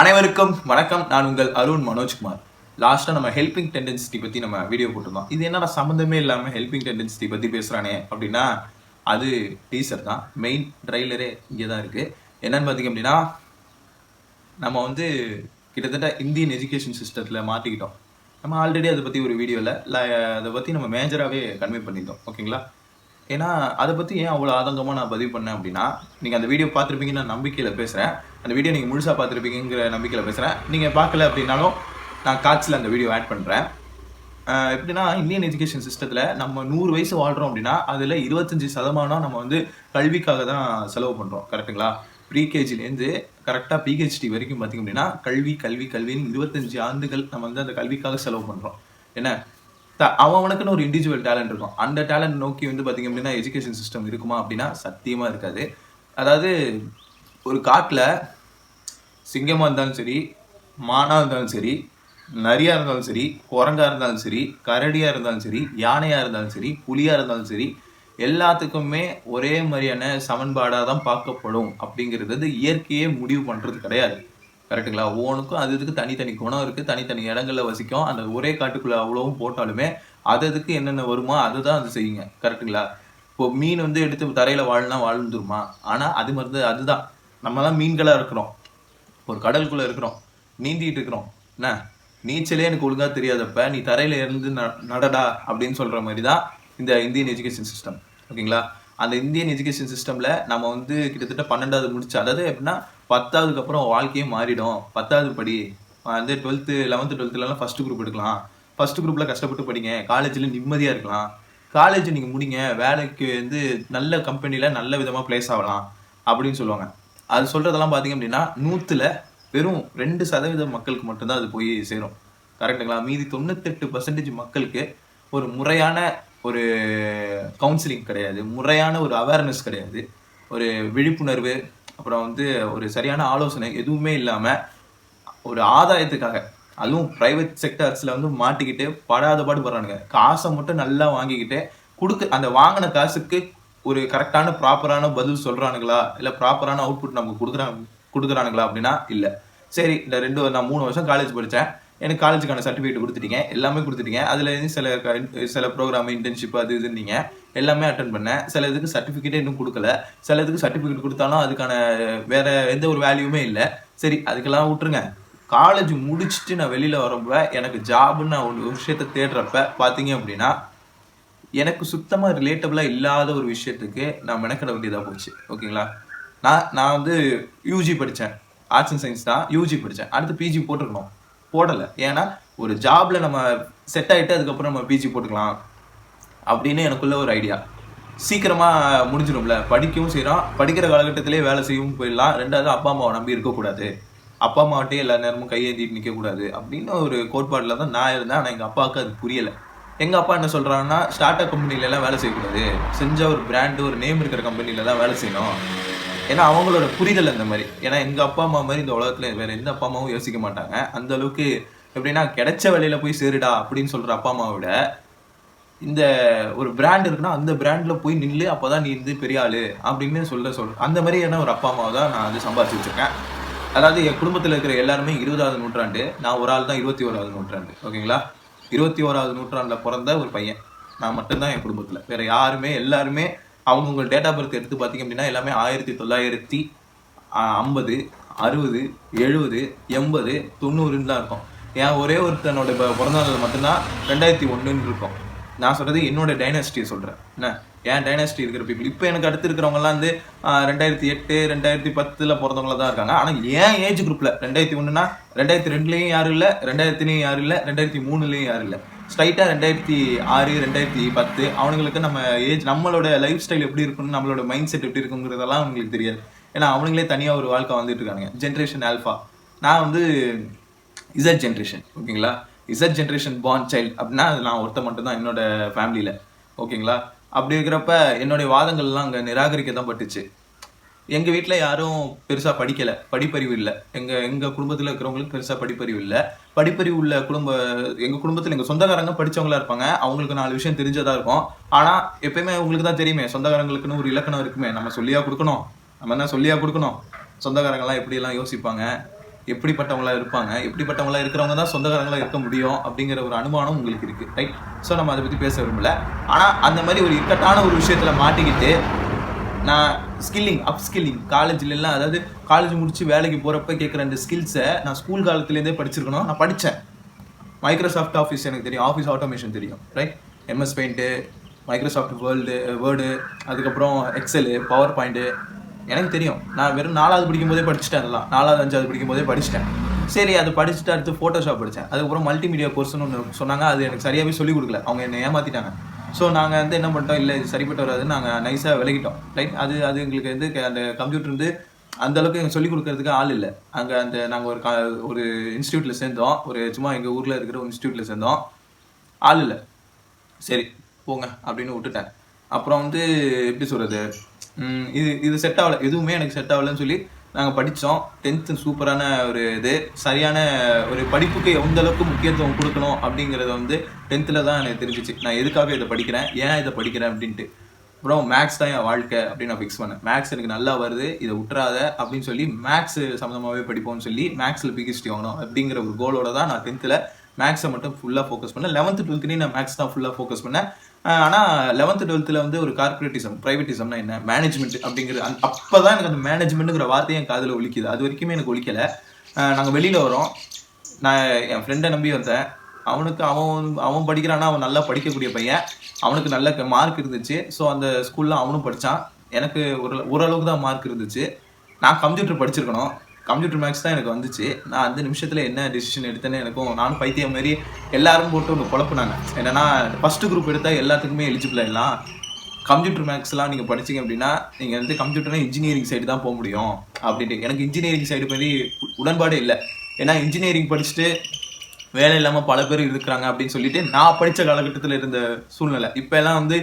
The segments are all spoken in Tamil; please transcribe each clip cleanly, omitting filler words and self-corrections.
அனைவருக்கும் வணக்கம். நான் உங்கள் அருண் மனோஜ்குமார். லாஸ்ட்டாக நம்ம ஹெல்பிங் டெண்டன்சிட்டி பற்றி நம்ம வீடியோ போட்டிருந்தோம். இது என்னடா சம்மந்தமே இல்லாமல் ஹெல்பிங் டெண்டன்சிட்டி பற்றி பேசுகிறானே அப்படின்னா, அது டீசர் தான். மெயின் ட்ரைலரே இங்கே தான் இருக்குது. என்னன்னு பார்த்தீங்க அப்படின்னா, நம்ம வந்து கிட்டத்தட்ட இந்தியன் எஜுகேஷன் சிஸ்டத்தில் மாட்டிக்கிட்டோம். நம்ம ஆல்ரெடி அதை பற்றி ஒரு வீடியோவில் அதை பற்றி நம்ம மேஜராகவே கன்வே பண்ணிட்டோம். ஓகேங்களா? ஏன்னா அதை பற்றி ஏன் அவ்வளோ ஆதங்கமாக நான் பதிவு பண்ணேன் அப்படின்னா, நீங்கள் அந்த வீடியோ பார்த்துருப்பீங்கன்னு நான் நம்பிக்கையில் பேசுகிறேன். அந்த வீடியோ நீங்கள் முழுசாக பார்த்துருப்பீங்கிற நம்பிக்கையில் பேசுகிறேன். நீங்கள் பார்க்கல அப்படின்னாலும் நான் காட்சியில் அந்த வீடியோ ஆட் பண்ணுறேன். எப்படின்னா, இந்தியன் எஜுகேஷன் சிஸ்டத்தில் நம்ம 100 வயசு வாழ்கிறோம் அப்படின்னா அதில் 25% நம்ம வந்து கல்விக்காக தான் செலவு பண்ணுறோம். கரெக்டுங்களா? ப்ரீகேஜிலேருந்து கரெக்டாக பிஹெச்டி வரைக்கும் பார்த்திங்க அப்படின்னா கல்வின்னு 25 ஆண்டுகள் நம்ம வந்து அந்த கல்விக்காக செலவு பண்ணுறோம். என்ன அவனுக்குன்னு ஒரு இண்டிவிஜுவல் டேலண்ட் இருக்கும். அந்த டேலண்ட் நோக்கி வந்து பார்த்தீங்க அப்படின்னா எஜுகேஷன் சிஸ்டம் இருக்குமா அப்படின்னா சத்தியமாக இருக்காது. அதாவது ஒரு காட்டில் சிங்கமாக இருந்தாலும் சரி, மானாக இருந்தாலும் சரி, நரியாக இருந்தாலும் சரி, குரங்காக இருந்தாலும் சரி, கரடியாக இருந்தாலும் சரி, யானையாக இருந்தாலும் சரி, புலியாக இருந்தாலும் சரி, எல்லாத்துக்குமே ஒரே மாதிரியான சமன்பாடாக தான் பார்க்கப்படும் அப்படிங்கிறது இயற்கையே முடிவு பண்ணுறது கிடையாது. கரெக்டுங்களா? ஒவ்வொன்றுக்கும் அது இதுக்கு தனித்தனி குணம் இருக்குது, தனித்தனி இடங்களில் வசிக்கும். அந்த ஒரே காட்டுக்குள்ளே அவ்வளோவும் போட்டாலுமே அதுக்கு என்னென்ன வருமோ அதுதான் அது செய்யுங்க. கரெக்டுங்களா? இப்போ மீன் வந்து எடுத்து தரையில் வாழ்ந்துருமா? ஆனால் அது மாதிரி அதுதான் நம்மலாம் மீன்களாக இருக்கிறோம். ஒரு கடலுக்குள்ளே இருக்கிறோம், நீந்திட்டு இருக்கிறோம். என்ன நீச்சலே எனக்கு ஒழுங்காக தெரியாதப்ப நீ தரையில் இருந்து நடடா அப்படின்னு சொல்கிற மாதிரி தான் இந்த இந்தியன் எஜுகேஷன் சிஸ்டம். ஓகேங்களா? அந்த இந்தியன் எஜுகேஷன் சிஸ்டமில் நம்ம வந்து கிட்டத்தட்ட 12வது முடிச்சு, அதாவது எப்படின்னா 10ஆவதுக்கு அப்புறம் வாழ்க்கையே மாறிடும். 10வது படி வந்து 12th 11th 12thலாம் ஃபஸ்ட்டு குரூப் எடுக்கலாம். ஃபஸ்ட்டு குரூப்பில் கஷ்டப்பட்டு படிங்க, காலேஜில் நிம்மதியாக இருக்கலாம். காலேஜ் நீங்கள் முடிங்க, வேலைக்கு வந்து நல்ல கம்பெனியில் நல்ல விதமாக பிளேஸ் ஆகலாம் அப்படின்னு சொல்லுவாங்க. அது சொல்கிறதெல்லாம் பார்த்தீங்க அப்படின்னா 100ல் வெறும் 2% மக்களுக்கு மட்டும்தான் அது போய் சேரும். கரெக்டுங்களா? மீதி 98% மக்களுக்கு ஒரு முறையான ஒரு கவுன்சிலிங் கிடையாது, முறையான ஒரு அவேர்னஸ் கிடையாது, ஒரு விழிப்புணர்வு, அப்புறம் வந்து ஒரு சரியான ஆலோசனை எதுவுமே இல்லாமல் ஒரு ஆதாயத்துக்காக, அதுவும் ப்ரைவேட் செக்டர்ஸில் வந்து மாட்டிக்கிட்டு படாத பாடுபடுறானுங்க. காசை மட்டும் நல்லா வாங்கிக்கிட்டு அந்த வாங்கின காசுக்கு ஒரு கரெக்டான ப்ராப்பரான பதில் சொல்கிறானுங்களா, இல்லை ப்ராப்பரான அவுட்புட் நமக்கு கொடுக்குறானுங்களா அப்படின்னா இல்லை. சரி, இந்த நான் 3 வருஷம் காலேஜ் படித்தேன், எனக்கு காலேஜுக்கான சர்டிஃபிகேட் கொடுத்துட்டீங்க, எல்லாமே கொடுத்துட்டீங்க. அதில் சில ப்ரோக்ராம் இன்டர்ன்ஷிப் அது இதுன்னு எல்லாமே அட்டன் பண்ணேன். சில இதுக்கு சர்டிஃபிகேட்டே இன்னும் கொடுக்கல. சில இதுக்கு சர்டிஃபிகேட் கொடுத்தாலும் அதுக்கான வேற எந்த ஒரு வேல்யூமே இல்லை. சரி, அதுக்கெல்லாம் விட்டுருங்க. காலேஜ் முடிச்சுட்டு நான் வெளியில் வரப்ப எனக்கு ஜாப்னு நான் ஒரு விஷயத்தை தேடுறப்ப பார்த்தீங்க அப்படின்னா எனக்கு சுத்தமாக ரிலேட்டபிளாக இல்லாத ஒரு விஷயத்துக்கு நான் மெனக்கிட வேண்டியதாக போச்சு. ஓகேங்களா? நான் வந்து யூஜி படித்தேன், ஆர்ட்ஸ் அண்ட் சயின்ஸ் தான் யூஜி படித்தேன். அடுத்து பிஜி போட்டிருக்கணும், போடலை. ஏன்னா ஒரு ஜாபில் நம்ம செட் ஆகிட்டு அதுக்கப்புறம் நம்ம பிஜி போட்டுக்கலாம் அப்படின்னு எனக்குள்ள ஒரு ஐடியா. சீக்கிரமாக முடிஞ்சிடும்ல, படிக்கவும் செய்கிறோம், படிக்கிற காலகட்டத்திலே வேலை செய்யவும் போயிடலாம். ரெண்டாவது அப்பா அம்மாவை நம்பி இருக்கக்கூடாது, அப்பா அம்மாவட்டே எல்லா நேரமும் கையேந்திட்டு நிற்கக்கூடாது அப்படின்னு ஒரு கோட்பாட்டில் தான் நான் இருந்தேன். ஆனால் எங்கள் அப்பாவுக்கு அது புரியலை. எங்கள் அப்பா என்ன சொல்கிறாங்கன்னா, ஸ்டார்ட் அப் கம்பெனிலலாம் வேலை செய்யக்கூடாது, செஞ்ச ஒரு பிராண்டு ஒரு நேம் இருக்கிற கம்பெனில தான் வேலை செய்யணும். ஏன்னா அவங்களோட புரிதல் அந்த மாதிரி. ஏன்னா எங்கள் அப்பா அம்மா மாதிரி இந்த உலகத்தில் வேறு எந்த அப்பா அம்மாவும் யோசிக்க மாட்டாங்க. அந்த அளவுக்கு எப்படின்னா கிடைச்ச வேலையில் போய் சேருடா அப்படின்னு சொல்கிற அப்பா அம்மாவை விட, இந்த ஒரு பிராண்ட் இருக்குன்னா அந்த பிராண்டில் போய் நில்லு, அப்போ தான் நீ வந்து பெரிய ஆள் அப்படின்னு சொல்கிறேன். அந்த மாதிரியான ஒரு அப்பா அம்மாவை தான் நான் வந்து சம்பாதிச்சு வச்சுருக்கேன். அதாவது என் குடும்பத்தில் இருக்கிற எல்லாருமே 20வது நூற்றாண்டு, நான் ஒரு ஆள் தான் 21வது நூற்றாண்டு. ஓகேங்களா? 21வது நூற்றாண்டில் பிறந்த ஒரு பையன் நான் மட்டும்தான் என் குடும்பத்தில். வேறு யாருமே, எல்லாருமே அவங்கவுங்க டேட் ஆஃப் பர்த் எடுத்து பார்த்தீங்க அப்படின்னா எல்லாமே 1950, 60, 60, 70, 80, 90ன்னு தான் இருக்கும். ஏன் ஒரே ஒருத்தனோட பிறந்த நாள் மட்டும்தான் 2001 இருக்கும். நான் சொல்கிறது என்னோட டைனாஸ்டியை சொல்கிறேன். என்ன ஏன் டைனாஸ்டி இருக்கிற பீப்புள் இப்போ எனக்கு அடுத்து இருக்கிறவங்கலாம் வந்து 2008, 2010 பிறந்தவங்கள தான் இருக்காங்க. ஆனால் ஏன் ஏஜ் குரூப்பில் 2001னா 2002லேயும் யாரும் இல்லை, 2000லேயும் யாரும் இல்லை, 2003லேயும் யாரும் இல்லை. ஸ்ட்ரைட்டாக 2006, 2010 அவனுங்களுக்கு நம்ம ஏஜ், நம்மளோட லைஃப் ஸ்டைல் எப்படி இருக்குன்னு, நம்மளோட மைண்ட் செட் எப்படி இருக்குங்கிறதெல்லாம் அவங்களுக்கு தெரியாது. ஏன்னா அவங்களே தனியாக ஒரு வாழ்க்கை வந்துட்டு இருக்காங்க. Generation alpha. நான் வந்து இசட் ஜென்ரேஷன். ஓகேங்களா? இசட் ஜென்ரேஷன் பார்ன் சைல்டு அப்படின்னா அது நான் ஒருத்த மட்டும்தான் என்னோட ஃபேமிலியில். ஓகேங்களா? அப்படி இருக்கிறப்ப என்னுடைய வாதங்கள்லாம் அங்கே நிராகரிக்க தான் பட்டுச்சு. எங்கள் வீட்டில் யாரும் பெருசாக படிக்கலை, படிப்பறிவு இல்லை. எங்கள் குடும்பத்தில் இருக்கிறவங்களுக்கு பெருசாக படிப்பறிவு இல்லை. படிப்பறிவு உள்ள எங்கள் குடும்பத்தில் எங்கள் சொந்தக்காரங்க படித்தவங்களா இருப்பாங்க, அவங்களுக்கு 4 விஷயம் தெரிஞ்சதாக இருக்கும். ஆனால் எப்பயுமே உங்களுக்கு தான் தெரியுமே, சொந்தக்காரங்களுக்குன்னு ஒரு இலக்கணம் இருக்குமே, நம்ம சொல்லியா கொடுக்கணும், சொந்தக்காரங்கெல்லாம் எப்படியெல்லாம் யோசிப்பாங்க, எப்படிப்பட்டவங்களா இருப்பாங்க, எப்படிப்பட்டவங்களா இருக்கிறவங்க தான் சொந்தக்காரங்களா இருக்க முடியும் அப்படிங்கிற ஒரு அனுமானம் உங்களுக்கு இருக்கு, ரைட்? ஸோ நம்ம அதை பற்றி பேச விரும்பல. ஆனால் அந்த மாதிரி ஒரு இக்கட்டான ஒரு விஷயத்தில் மாட்டிக்கிட்டு நான் அப்ஸ்கில்லிங் காலேஜ்லாம், அதாவது காலேஜ் முடிச்சு வேலைக்கு போகிறப்ப கேட்குற அந்த ஸ்கில்ஸை நான் ஸ்கூல் காலத்துலேருந்தே படிச்சிருக்கணும். நான் படித்தேன். மைக்ரோசாஃப்ட் ஆஃபீஸ் எனக்கு தெரியும், ஆஃபீஸ் ஆட்டோமேஷன் தெரியும், right? MS paint, Microsoft word, அதுக்கப்புறம் எக்ஸலு, பவர் பாயிண்ட்டு எனக்கு தெரியும். நான் வெறும் 4வது படிக்கும் போதே படிச்சுட்டேன். அதெல்லாம் 4வது 5வது படிக்கும் போதே படிச்சுட்டேன். சரி, அதை படிச்சுட்டு அடுத்து ஃபோட்டோஷாப் படித்தேன். அதுக்கப்புறம் மல்டிமீடியா கோர்ஸ்னு ஒன்று சொன்னாங்க. அது எனக்கு சரியாகவே சொல்லிக் கொடுக்கல, அவங்க என்னை ஏமாற்றிட்டாங்க. ஸோ நாங்கள் வந்து என்ன பண்ணிட்டோம், இல்லை இது சரிப்பட்டு வராதுன்னு நாங்கள் நைஸாக விலகிட்டோம், ரைட்? அது எங்களுக்கு வந்து அந்த கம்ப்யூட்டர் வந்து அந்தளவுக்கு எங்களுக்கு சொல்லிக் கொடுக்கறதுக்கு ஆள் இல்லை. அங்கே நாங்கள் ஒரு இன்ஸ்டியூட்டில் சேர்ந்தோம், ஒரு சும்மா எங்கள் ஊரில் இருக்கிற ஒரு இன்ஸ்டியூட்டில் சேர்ந்தோம், ஆள் இல்லை. சரி போங்க அப்படின்னு விட்டுட்டேன். அப்புறம் வந்து எப்படி சொல்கிறது, இது செட் ஆகலை, எதுவுமே எனக்கு செட் ஆகலைன்னு சொல்லி நாங்கள் படித்தோம். 10th சூப்பரான ஒரு சரியான ஒரு படிப்புக்கு எந்த அளவுக்கு முக்கியத்துவம் கொடுக்கணும் அப்படிங்கிறத வந்து 10th தான் எனக்கு தெரிஞ்சிச்சு. நான் எதுக்காக இதை படிக்கிறேன், ஏன் இதை படிக்கிறேன் அப்படின்ட்டு. அப்புறம் மேக்ஸ் தான் என் வாழ்க்கை அப்படின்னு நான் ஃபிக்ஸ் பண்ணேன். மேக்ஸ் எனக்கு நல்லா வருது, இதை விட்டுறாத அப்படின்னு சொல்லி மேக்ஸ் சம்மந்தமாகவே படிப்போம்னு சொல்லி மேக்ஸில் பிஹெச்டி வாங்கணும் அப்படிங்கிற ஒரு கோலோட தான் நான் 10th மேக்ஸை மட்டும் ஃபுல்லாக ஃபோக்கஸ் பண்ணேன். 11th 12th நான் மேக்ஸ் தான் ஃபுல்லாக ஃபோக்கஸ் பண்ணேன். ஆனால் 11th 12th வந்து ஒரு கார்பரேட்டிசம், ப்ரைவேட்டிசம்னா என்ன, மேனேஜ்மெண்ட் அப்படிங்கிறது அப்போ தான் எனக்கு அந்த மேனேஜ்மெண்ட்டுங்கிற வார்த்தையை என் காதில் ஒலிக்குது. அது வரைக்குமே எனக்கு ஒலிக்கலை. நாங்கள் வெளியில் வரோம், நான் என் ஃப்ரெண்டை நம்பி வந்தேன். அவன் படிக்கிறான்னா அவன் நல்லா படிக்கக்கூடிய பையன், அவனுக்கு நல்ல மார்க் இருந்துச்சு. ஸோ அந்த ஸ்கூலில் அவனும் படித்தான். எனக்கு ஓரளவுக்கு தான் மார்க் இருந்துச்சு. நான் கம்ப்யூட்டர் படிச்சிருக்கணும், கம்ப்யூட்டர் மேக்ஸ் தான் எனக்கு வந்துச்சு. நான் அந்த நிமிஷத்தில் என்ன டெசிஷன் எடுத்தேன்னு நானும் பைத்தியம் மாரி எல்லாரும் போட்டு ஒன்று குழப்புனாங்க. என்னன்னா ஃபஸ்ட்டு குரூப் எடுத்தால் எல்லாத்துக்குமே எலிஜிபிள் ஆகிடலாம், கம்ப்யூட்டர் மேக்ஸ்லாம் நீங்கள் படிச்சிங்க அப்படின்னா நீங்கள் வந்து கம்ப்யூட்டர்னா இன்ஜினியரிங் சைடு தான் போக முடியும் அப்படின்ட்டு. எனக்கு இன்ஜினியரிங் சைடு பற்றி உடன்பாடே இல்லை. ஏன்னா இன்ஜினியரிங் படிச்சுட்டு வேலை இல்லாமல் பல பேர் இருக்கிறாங்க அப்படின்னு சொல்லிட்டு நான் படித்த காலகட்டத்தில் இருந்த சூழ்நிலை. இப்போ எல்லாம் வந்து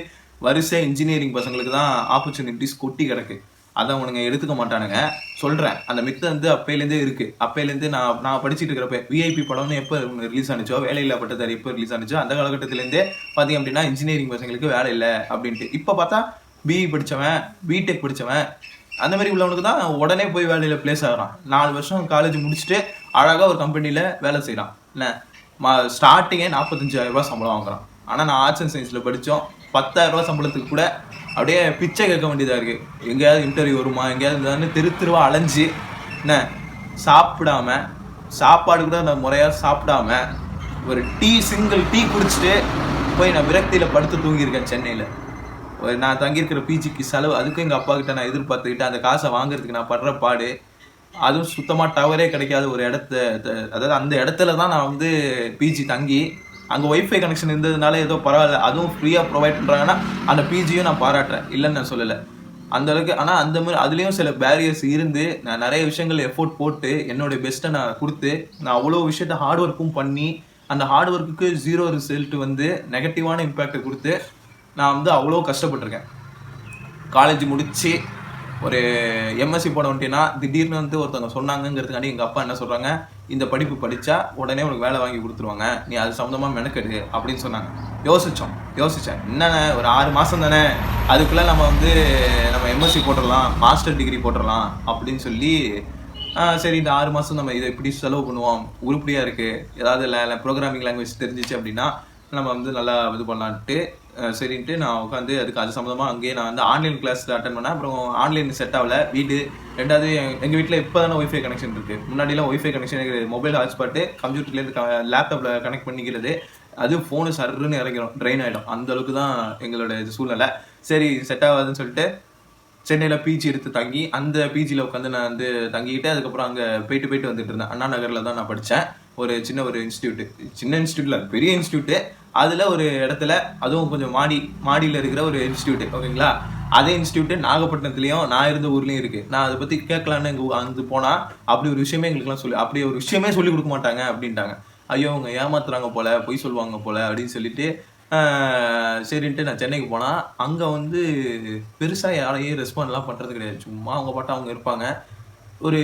வரிசை இன்ஜினியரிங் பசங்களுக்கு தான் ஆப்பர்ச்சுனிட்டிஸ் கொட்டி கிடக்கு. அதை அவனுங்க எடுத்துக்க மாட்டானுங்க. சொல்கிறேன், அந்த மித்து வந்து அப்பையிலேருந்தே இருக்குது. அப்பையிலேருந்து நான் படிச்சுட்டு இருக்கிறப்ப விஐபி படம்னு எப்போ ரிலீஸ் ஆனிச்சோ, வேலையில்லா பட்டதாரி எப்போ ரிலீஸ் ஆனிச்சோ, அந்த காலகட்டத்திலேருந்தே பார்த்தீங்க அப்படின்னா இன்ஜினியரிங் பசங்களுக்கு வேலை இல்லை அப்படின்ட்டு. இப்போ பார்த்தா பிஇ படித்தவன், பிடெக் படித்தவன், அந்த மாதிரி உள்ளவனுக்கு தான் உடனே போய் வேலையில் பிளேஸ் ஆகிறான். 4 வருஷம் காலேஜ் முடிச்சுட்டு அழகாக ஒரு கம்பெனியில் வேலை செய்கிறான். இல்லை ஸ்டார்டிங்கே 45,000 ரூபா சம்பளம் வாங்குறான். ஆனால் நான் ஆர்ட்ஸ் அண்ட் சயின்ஸில் படித்தோம், 10,000 ரூபா சம்பளத்துக்கு கூட அப்படியே பிச்சை கேட்க வேண்டியதாக இருக்குது. எங்கேயாவது இன்டர்வியூ வருமா, எங்கேயாவது இருந்தாலும் தெருவா அலைஞ்சி என்ன சாப்பிடாம, சாப்பாடு கூட நான் முறையாக சாப்பிடாம ஒரு சிங்கிள் டீ குடிச்சிட்டு போய் நான் விரக்தியில் படுத்து தூங்கியிருக்கேன் சென்னையில். நான் தங்கியிருக்கிற பிஜிக்கு செலவு, அதுக்கும் எங்கள் அப்பா கிட்ட நான் எதிர்பார்த்துக்கிட்டு அந்த காசை வாங்குறதுக்கு நான் படுற பாடு. அதுவும் சுத்தமாக டவரே கிடைக்காத ஒரு அதாவது அந்த இடத்துல தான் நான் வந்து பிஜி தங்கி, அங்கே ஒய்ஃபை கனெக்ஷன் இருந்ததுனால ஏதோ பரவாயில்ல, அதுவும் ஃப்ரீயாக ப்ரொவைட் பண்ணுறாங்கன்னா அந்த பிஜியும் நான் பாராட்டுறேன், இல்லைன்னு நான் சொல்லலை அந்த அளவுக்கு. ஆனால் அந்த மாதிரி அதுலேயும் சில பேரியர்ஸ் இருந்து நான் நிறைய விஷயங்கள் எஃபோர்ட் போட்டு என்னுடைய பெஸ்ட்டை நான் கொடுத்து, நான் அவ்வளோ விஷயத்த ஹார்ட் ஒர்க்கும் பண்ணி, அந்த ஹார்ட் ஒர்க்குக்கு 0 ரிசல்ட் வந்து நெகட்டிவான இம்பேக்டை கொடுத்து நான் வந்து அவ்வளோ கஷ்டப்பட்டிருக்கேன். காலேஜ் முடித்து ஒரு எம்எஸ்சி போட வந்துட்டேன்னா திடீர்னு வந்து ஒருத்தவங்க சொன்னாங்கிறதுக்காண்டி எங்கள் அப்பா என்ன சொல்கிறாங்க, இந்த படிப்பு படித்தா உடனே உனக்கு வேலை வாங்கி கொடுத்துருவாங்க, நீ அது சம்மந்தமாக மெனக்கெடு அப்படின்னு சொன்னாங்க. யோசித்தேன் என்னென்ன ஒரு 6 மாதம் தானே, அதுக்குள்ளே நம்ம எம்எஸ்சி போட்டுடலாம், மாஸ்டர் டிகிரி போட்டுடலாம் அப்படின்னு சொல்லி சரி இந்த 6 மாதம் நம்ம இதை எப்படி செலவு பண்ணுவோம், உருப்படியாக இருக்குது, ஏதாவது ப்ரோக்ராமிங் லாங்குவேஜ் தெரிஞ்சிச்சு அப்படின்னா நம்ம வந்து நல்லா இது பண்ணலான்ட்டு சரின்ட்டு நான் உட்காந்து அது சம்மந்தமாக அங்கேயே நான் வந்து ஆன்லைன் கிளாஸில் அட்டன் பண்ணேன். அப்புறம் ஆன்லைன் செட் ஆகலை வீடு. ரெண்டாவது எங்கள் வீட்டில் இப்போ தானே ஒய்ஃபை கனெக்ஷன் இருக்குது. முன்னாடிலாம் ஒய்ஃபை கனெக்ஷன் இருக்குது, மொபைல் ஹாட்ஸ்பாட்டு கம்ப்யூட்டர்லேருந்து லேப்டாப்பில் கனெக்ட் பண்ணிக்கிறது, அது ஃபோனு சர்ன்னு இறங்கிடும், ட்ரெயின் ஆகிடும். அந்தளவுக்கு தான் எங்களோட சூழ்நிலை. சரி செட் ஆகாதுன்னு சொல்லிட்டு சென்னையில் பிஜி எடுத்து தங்கி, அந்த பிஜியில் உட்காந்து நான் வந்து தங்கிக்கிட்டு அதுக்கப்புறம் அங்கே போயிட்டு வந்துட்டு இருந்தேன். அண்ணா நகரில் தான் நான் படித்தேன். ஒரு சின்ன இன்ஸ்டியூட்டில் பெரிய இன்ஸ்டியூட்டு, அதில் ஒரு இடத்துல, அதுவும் கொஞ்சம் மாடியில் இருக்கிற ஒரு இன்ஸ்டியூட்டு, ஓகேங்களா? அதே இன்ஸ்டியூட்டு நாகப்பட்டினத்துலேயும் நான் இருந்த ஊர்லேயும் இருக்குது. நான் அதை பற்றி கேட்கலான்னு அங்கே போனால் அப்படி ஒரு விஷயமே எங்களுக்குலாம் அப்படி ஒரு விஷயமே சொல்லிக் கொடுக்க மாட்டாங்க அப்படின்ட்டாங்க. ஐயோ அவங்க ஏமாத்துறாங்க போல், பொய் சொல்லுவாங்க போல் அப்படின்னு சொல்லிட்டு சரின்ட்டு நான் சென்னைக்கு போனால் அங்கே வந்து பெருசாக யாரையும் ரெஸ்பாண்ட்லாம் பண்ணுறது கிடையாது. சும்மா அவங்க பாட்டு அவங்க இருப்பாங்க. ஒரு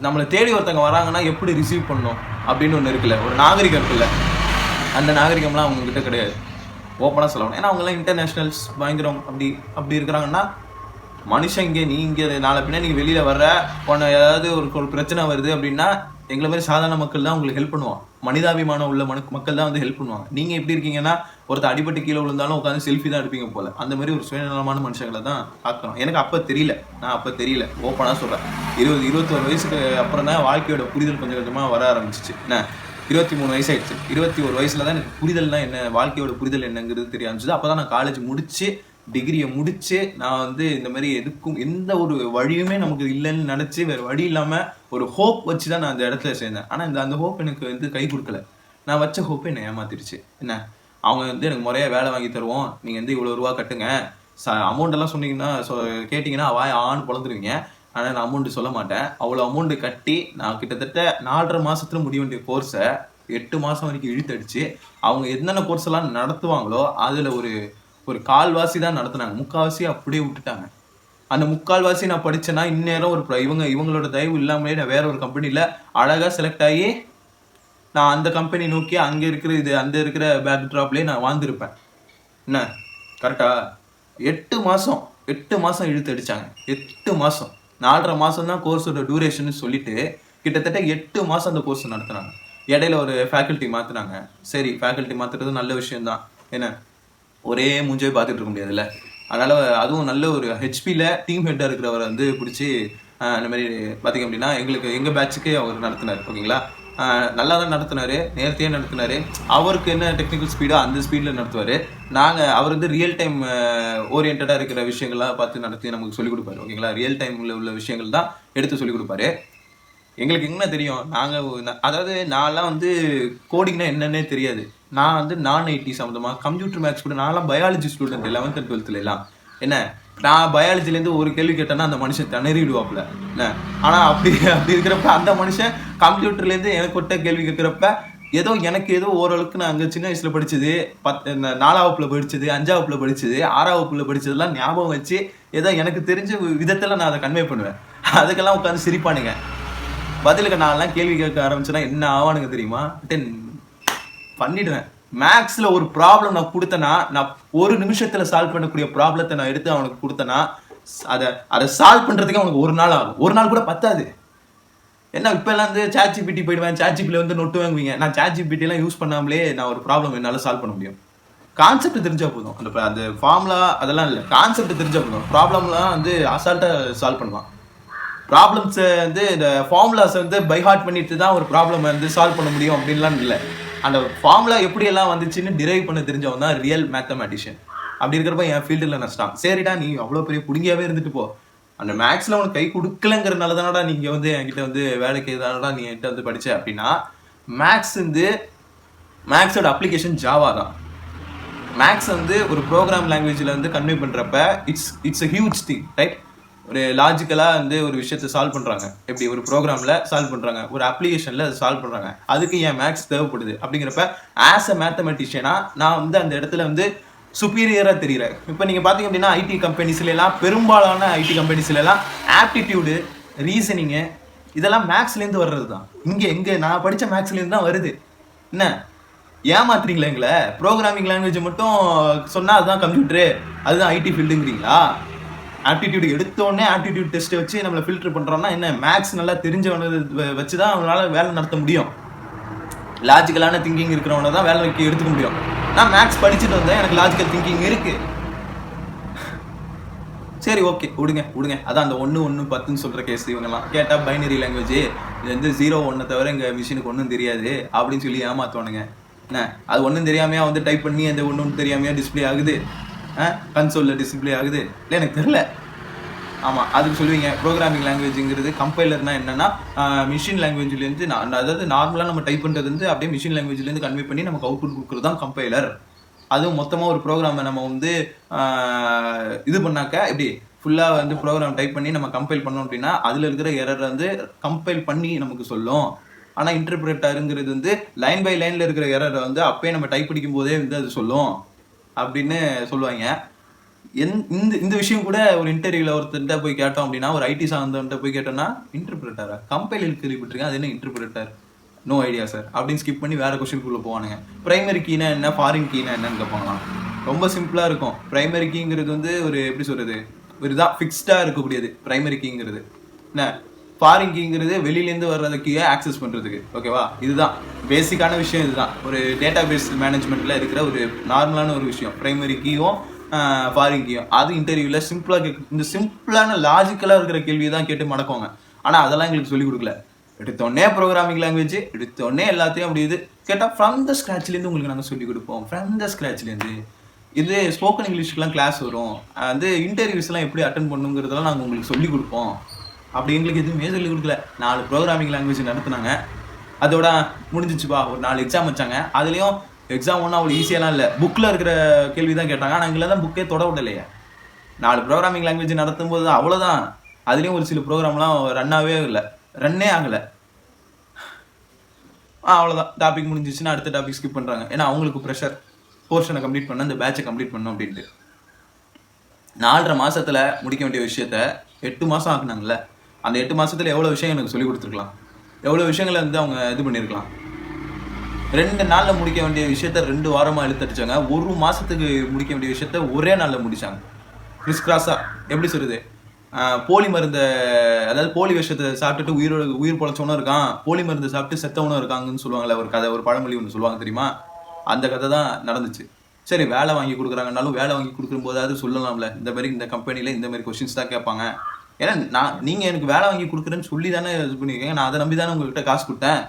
நம்மளை தேடி ஒருத்தங்க வராங்கன்னா எப்படி ரிசீவ் பண்ணணும் அப்படின்னு ஒன்று இருக்குல்ல, ஒரு நாகரிகம் இருக்குல்ல, அந்த நாகரிகம்லாம் அவங்கக்கிட்ட கிடையாது. ஓப்பனாக சொல்லணும். ஏன்னா அவங்களாம் இன்டர்நேஷ்னல்ஸ் பயங்கரம் அப்படி இருக்கிறாங்கன்னா மனுஷன் இங்கே நீங்க நாளை பின்னா நீங்க வெளியில வர்ற உன்னை ஏதாவது ஒரு பிரச்சனை வருது அப்படின்னா எங்களை மாதிரி சாதாரண மக்கள் தான் உங்களுக்கு ஹெல்ப் பண்ணுவான். மனிதாபிமானம் உள்ள மக்கள் தான் வந்து ஹெல்ப் பண்ணுவாங்க. நீங்க எப்படி இருக்கீங்கன்னா ஒருத்தர் அடிபட்டு கீழே விழுந்தாலும் உட்காந்து செல்ஃபி தான் எடுப்பீங்க போல. அந்த மாதிரி ஒரு சுயநலமான மனுஷங்களை தான் பார்க்கணும். எனக்கு அப்ப தெரியல, நான் அப்ப தெரியல, ஓப்பனா சொல்றேன். 21 வயசுக்கு அப்புறம் தான் வாழ்க்கையோட புரிதல் கொஞ்சம் கொஞ்சமா வர ஆரம்பிச்சிச்சு. என்ன 23 வயசு ஆயிடுச்சு. 21 வயசுல தான் எனக்கு புரிதல்னா என்ன, வாழ்க்கையோட புரிதல் என்னங்கிறது தெரிய ஆரம்பிச்சது. அப்பதான் நான் காலேஜ் முடிச்சு டிகிரியை முடிச்சு நான் வந்து இந்த மாதிரி எதுக்கும் எந்த ஒரு வழியுமே நமக்கு இல்லைன்னு நினைச்சு வேற வழி இல்லாம ஒரு ஹோப் வச்சு தான் நான் அந்த இடத்துல சேர்ந்தேன். ஆனா அந்த ஹோப் எனக்கு வந்து கை கொடுக்கல. நான் வச்ச ஹோப்பை என்னை ஏமாத்திருச்சு. என்ன அவங்க வந்து எனக்கு முறையா வேலை வாங்கி தருவோம், நீங்க வந்து இவ்வளவு ரூபா கட்டுங்க, அமௌண்ட் எல்லாம் சொன்னீங்கன்னா கேட்டீங்கன்னா ஆன்னு பொழந்துருவீங்க. ஆனா நான் அமௌண்ட் சொல்ல மாட்டேன். அவ்வளவு அமௌண்ட் கட்டி நான் கிட்டத்தட்ட 4.5 மாசத்துல முடிய வேண்டிய கோர்ஸை 8 மாசம் வரைக்கும் இழுத்தடிச்சு அவங்க என்னென்ன கோர்ஸ் எல்லாம் நடத்துவாங்களோ அதுல ஒரு கால்வாசி தான் நடத்தினாங்க, முக்கால்வாசி அப்படியே விட்டுட்டாங்க. அந்த முக்கால்வாசி நான் படிச்சேன்னா இந்நேரம் இவங்களோட தயவு இல்லாமலே நான் வேற ஒரு கம்பெனில அழகா செலக்ட் ஆகி நான் அந்த கம்பெனி நோக்கி அங்க இருக்கிற பேக் டிராப்லயே நான் வாழ்ந்திருப்பேன். என்ன கரெக்டா? 8 மாசம் இழுத்து அடிச்சாங்க. 8 மாசம் 4.5 மாசம் தான் கோர்ஸோட டியூரேஷன் சொல்லிட்டு கிட்டத்தட்ட 8 மாசம் அந்த கோர்ஸ் நடத்துனாங்க. இடையில ஒரு ஃபேக்கல்ட்டி மாத்தினாங்க. சரி, ஃபேக்கல்ட்டி மாத்துறது நல்ல விஷயம் தான். என்ன ஒரே மூஞ்சே பார்த்துட்டு இருக்க முடியாதுல்ல. அதனால அதுவும் நல்ல ஒரு ஹெச்பியில் டீம் ஹெட்டாக இருக்கிறவரை வந்து பிடிச்சி இந்த மாதிரி பார்த்தீங்க அப்படின்னா எங்கள் பேட்சுக்கு அவர் நடத்தினார். ஓகேங்களா, நல்லா தான் நடத்தினாரு, நேர்த்தியாக நடத்தினாரு. அவருக்கு என்ன டெக்னிக்கல் ஸ்பீடோ அந்த ஸ்பீடில் நடத்துவார். அவர் வந்து ரியல் டைம் ஓரியன்டாக இருக்கிற விஷயங்கள்லாம் பார்த்து நடத்தி நமக்கு சொல்லிக் கொடுப்பாரு. ஓகேங்களா, ரியல் டைமில் உள்ள விஷயங்கள் தான் எடுத்து சொல்லிக் கொடுப்பாரு. எங்களுக்கு என்ன தெரியும், அதாவது நான்லாம் வந்து கோடிங்னா என்னன்னே தெரியாது. நான் வந்து ஐடி சம்மந்தமாக கம்ப்யூட்டர் மேக்ஸ் கூட நான்லாம் biology student 11th and 12th எல்லாம். என்ன நான் பயாலஜிலேருந்து ஒரு கேள்வி கேட்டேன்னா அந்த மனுஷன் திணறிடுவாப்புல. என்ன ஆனால் அப்படி இருக்கிறப்ப அந்த மனுஷன் கம்ப்யூட்டர்லேருந்து எனக்கு ஒட்ட கேள்வி கேட்குறப்ப எனக்கு ஏதோ ஓரளவுக்கு நான் அங்கே சின்ன வயசில் படித்தது 4ஆம் வகுப்புல படித்தது 5ஆம் வகுப்புல படித்தது 6ஆம் வகுப்புல படித்ததெல்லாம் ஞாபகம் வச்சு ஏதோ எனக்கு தெரிஞ்ச விதத்தில் நான் அதை கன்வே பண்ணுவேன். அதுக்கெல்லாம் உட்காந்து சிரிப்பானுங்க. பதிலுக்கு நான்லாம் கேள்வி கேட்க ஆரம்பிச்சேன்னா என்ன ஆவானுங்க தெரியுமா? பண்ணிடுவேன். மேக்ஸ்ல ஒரு ப்ராப்ளம் நான் கொடுத்தேன்னா நான் ஒரு நிமிஷத்துல சால்வ் பண்ணக்கூடிய ப்ராப்ளத்தை நான் எடுத்து அவனுக்கு கொடுத்தேன்னா அதை சால்வ் பண்றதுக்கு அவனுக்கு ஒரு நாள் ஆகும். ஒரு நாள் கூட பத்தாது. என்ன இப்ப எல்லாம் வந்து ChatGPT போயிடுவேன், ChatGPT வந்து நொட்டு வாங்குவீங்க. நான் ChatGPT எல்லாம் யூஸ் பண்ணாமலே நான் ஒரு ப்ராப்ளம் என்னால சால்வ் பண்ண முடியும். கான்செப்ட் தெரிஞ்சா போதும். அந்த ஃபார்முலா அதெல்லாம் இல்லை, கான்செப்ட் தெரிஞ்சா போதும். ப்ராப்ளம்லாம் வந்து அசால்ட்டா சால்வ் பண்ணுவான். ப்ராப்ளம்ஸை வந்து இந்த ஃபார்முலாஸை வந்து பைஹார்ட் பண்ணிட்டு தான் ஒரு ப்ராப்ளம் வந்து சால்வ் பண்ண முடியும் அப்படின்லாம் இல்லை. அந்த ஃபார்முலா எப்படியெல்லாம் வந்துச்சுன்னு டிரைவ் பண்ண தெரிஞ்சவன் தான் ரியல் மேத்தமேட்டிஷியன். அப்படி இருக்கிறப்ப என் ஃபீல்டில் நஷ்டம். சரிடா, நீ அவ்வளோ பெரிய புடுங்கியாவே இருந்துட்டு போ, அந்த மேக்ஸில் உனக்கு கை கொடுக்கலங்கிறனால தானடா நீங்கள் வந்து என்கிட்ட வந்து வேலைக்கு தானடா நீ என்கிட்ட வந்து படித்த அப்படின்னா, மேக்ஸோட அப்ளிகேஷன் ஜாவா தான். மேக்ஸ் வந்து ஒரு ப்ரோக்ராம் லாங்குவேஜில் வந்து கன்வே பண்ணுறப்ப it's a huge thing, right? ஒரு லாஜிக்கலாக வந்து ஒரு விஷயத்தை சால்வ் பண்ணுறாங்க. எப்படி ஒரு ப்ரோக்ராமில் சால்வ் பண்ணுறாங்க, ஒரு அப்ளிகேஷனில் அதை சால்வ் பண்ணுறாங்க. அதுக்கு என் மேக்ஸ் தேவைப்படுது. அப்படிங்கிறப்ப ஆஸ் அ மேத்தமெட்டிஷியனாக நான் வந்து அந்த இடத்துல வந்து சுப்பீரியராக தெரிகிறேன். இப்போ நீங்கள் பார்த்தீங்க அப்படின்னா ஐடி கம்பெனிஸ்லாம், பெரும்பாலான ஐடி கம்பெனிஸ்லாம் ஆப்டிடியூடு, ரீசனிங்கு இதெல்லாம் மேக்ஸ்லேருந்து வர்றது தான். இங்கே நான் படித்த மேக்ஸ்லேருந்து தான் வருது. என்ன ஏமாத்துறீங்களா எங்களை? ப்ரோக்ராமிங் லாங்குவேஜ் மட்டும் சொன்னால் அதுதான் கம்ப்யூட்டரு, அதுதான் ஐடி ஃபீல்டுங்கிறீங்களா? ஆப்டிடியூட் எடுத்தோடனே ஆப்டிடியூட் டெஸ்ட் வச்சு நம்மளை ஃபில்டர் பண்ணுறோம்னா என்ன? மேக்ஸ் நல்லா தெரிஞ்சவனை வச்சு தான் அவனால வேலை நடத்த முடியும். லாஜிக்கலான திங்கிங் இருக்கிறவனை தான் வேலைக்கு எடுத்துக்க முடியும். நான் மேக்ஸ் படிச்சுட்டு வந்தேன், எனக்கு லாஜிக்கல் திங்கிங் இருக்கு. சரி, ஓகே, விடுங்க. அதான் அந்த 1 1 10ன்னு சொல்கிற கேஸ். இவங்கெல்லாம் கேட்டால் பைனரி லாங்குவேஜ், இது வந்து 0 1 தவிர எங்கள் மிஷினுக்கு ஒன்றும் தெரியாது அப்படின்னு சொல்லி ஏமாற்றுவானுங்க. என்ன அது ஒன்றும் தெரியாமையா வந்து டைப் பண்ணி அந்த ஒன்றும் தெரியாமையா டிஸ்பிளே ஆகுது, கன்சோலில் டிஸ்பிளே ஆகுது? இல்லை, எனக்கு தெரியல. ஆமாம், அதுக்கு சொல்லுவீங்க ப்ரோக்ராமிங் லாங்குவேஜுங்கிறது. கம்பைலர்னா என்னன்னா மிஷின் லாங்குவேஜ்லேருந்து அதாவது நார்மலாக நம்ம டைப் பண்ணுறது வந்து அப்படியே மிஷின் லாங்குவேஜ்லேருந்து கன்வே பண்ணி நமக்கு அவுட்புட் கொடுக்குறது தான் கம்பைலர். அதுவும் மொத்தமாக ஒரு ப்ரோக்ராமை நம்ம வந்து இது பண்ணாக்க எப்படி ஃபுல்லாக வந்து ப்ரோக்ராம் டைப் பண்ணி நம்ம கம்பைல் பண்ணோம் அப்படின்னா அதில் இருக்கிற எரரை வந்து கம்பைல் பண்ணி நமக்கு சொல்லும். ஆனால் இன்டர்பிரேட்டருங்கிறது வந்து லைன் பை லைனில் இருக்கிற எரரை வந்து அப்பயே நம்ம டைப் படிக்கும் போதே வந்து அது சொல்லும் அப்படின்னு சொல்லுவாங்க. இந்த விஷயம் கூட ஒரு இன்டர்வியூல ஒருத்தர்கிட்ட போய் கேட்டோம் அப்படின்னா, ஒரு ஐடி சார்ந்தவன்கிட்ட போய் கேட்டோம்னா, இன்டர்பிரேட்டரா கம்பைலர் கேள்விப்பட்டிருக்கேன், அது என்ன இன்டர்பிரேட்டர், நோ ஐடியா சார் அப்படின்னு ஸ்கிப் பண்ணி வேற கொஸ்டின்குள்ள போவானுங்க. பிரைமரி கீனா என்ன, ஃபாரின் கீனா என்னன்னு கேட்பாங்களாம். ரொம்ப சிம்பிளா இருக்கும். பிரைமரி கீங்கிறது வந்து ஒரு எப்படி சொல்றது, இதுதான் ஃபிக்ஸ்டாக இருக்கக்கூடியது பிரைமரி கீங்கிறது. என்ன ஃபாரின் கீங்கிறது வெளியிலேருந்து வர்றது கீயை ஆக்சஸ் பண்ணுறதுக்கு. ஓகேவா, இதுதான் பேசிக்கான விஷயம். இதுதான் ஒரு டேட்டா பேஸ் மேனேஜ்மெண்ட்டில் இருக்கிற ஒரு நார்மலான ஒரு விஷயம். பிரைமரி கீயும் ஃபாரின் கீயும் அது இன்டர்வியூவில் சிம்பிளாக இந்த சிம்பிளான லாஜிக்கலாக இருக்கிற கேள்வியை தான் கேட்டு மடக்குவாங்க. ஆனால் அதெல்லாம் எங்களுக்கு சொல்லிக் கொடுக்கல. எடுத்தோடனே ப்ரோக்ராமிங் லாங்குவேஜ் எடுத்தோடனே எல்லாத்தையும் அப்படி இது கேட்டால் ஃப்ரம் த ஸ்க்ராட்ச்லேருந்து உங்களுக்கு நாங்கள் சொல்லிக் கொடுப்போம். ஃப்ரம் த ஸ்க்ராட்ச்லேருந்து இது ஸ்போக்கன் இங்கிலீஷ்க்குலாம் கிளாஸ் வரும். வந்து இன்டர்வியூஸ்லாம் எப்படி அட்டன் பண்ணுங்கிறதெல்லாம் நாங்கள் உங்களுக்கு சொல்லிக் கொடுப்போம். அப்படி எங்களுக்கு எதுவுமே சொல்லிக் கொடுக்கல. 4 ப்ரோக்ராமிங் லாங்குவேஜ் நடத்துனாங்க. அதோட முடிஞ்சிச்சுப்பா. ஒரு 4 எக்ஸாம் வச்சாங்க. அதுலேயும் எக்ஸாம் ஒன்றும் அவ்வளோ ஈஸியெல்லாம் இல்லை. புக்கில் இருக்கிற கேள்வி தான் கேட்டாங்க. ஆனால் எங்களை தான் புக்கே தொட விடலையே. 4 ப்ரோக்ராமிங் லாங்குவேஜ் நடத்தும் போது அவ்வளோதான். அதுலேயும் ஒரு சில ப்ரோக்ராம்லாம் ரன்னே ஆகலை. அவ்வளோதான், டாபிக் முடிஞ்சிச்சுன்னா அடுத்த டாபிக் ஸ்கிப் பண்ணுறாங்க. ஏன்னா அவங்களுக்கு ப்ரெஷர், போர்ஷனை கம்ப்ளீட் பண்ண, அந்த பேட்சை கம்ப்ளீட் பண்ணணும் அப்படின்ட்டு. 4.5 மாதத்தில் முடிக்க வேண்டிய விஷயத்த 8 மாதம் ஆக்குனாங்கல்ல. அந்த 8 மாதத்தில் எவ்வளோ விஷயம் எனக்கு சொல்லி கொடுத்துருக்கலாம், எவ்வளோ விஷயங்களை வந்து அவங்க இது பண்ணியிருக்கலாம். 2 நாளில் முடிக்க வேண்டிய விஷயத்த 2 வாரமாக இழுத்தடிச்சாங்க. 1 மாதத்துக்கு முடிக்க வேண்டிய விஷயத்த ஒரே நாளில் முடித்தாங்க. கிறிஸ் கிராஸாக. எப்படி சொல்கிறது, போலி மருந்தை, அதாவது போலி விஷயத்தை சாப்பிட்டுட்டு உயிர் பொழைச்சவனும் இருக்கான், போலி மருந்து சாப்பிட்டு செத்தவனும் இருக்காங்கன்னு சொல்லுவாங்கல்ல ஒரு கதை, ஒரு பழமொழி ஒன்று சொல்லுவாங்க தெரியுமா. அந்த கதை தான் நடந்துச்சு. சரி, வேலை வாங்கி கொடுக்குறாங்கனாலும் வேலை வாங்கி கொடுக்கும்போதாவது சொல்லலாம்ல, இந்த மாதிரி இந்த கம்பெனியில் இந்த மாதிரி கொஸ்டின்ஸ் தான் கேட்பாங்க. ஏன்னா நீங்கள் எனக்கு வேலை வாங்கி கொடுக்குறேன்னு சொல்லி தானே இது பண்ணியிருக்கீங்க. நான் அதை நம்பி தானே உங்கள்கிட்ட காசு கொடுத்தேன்.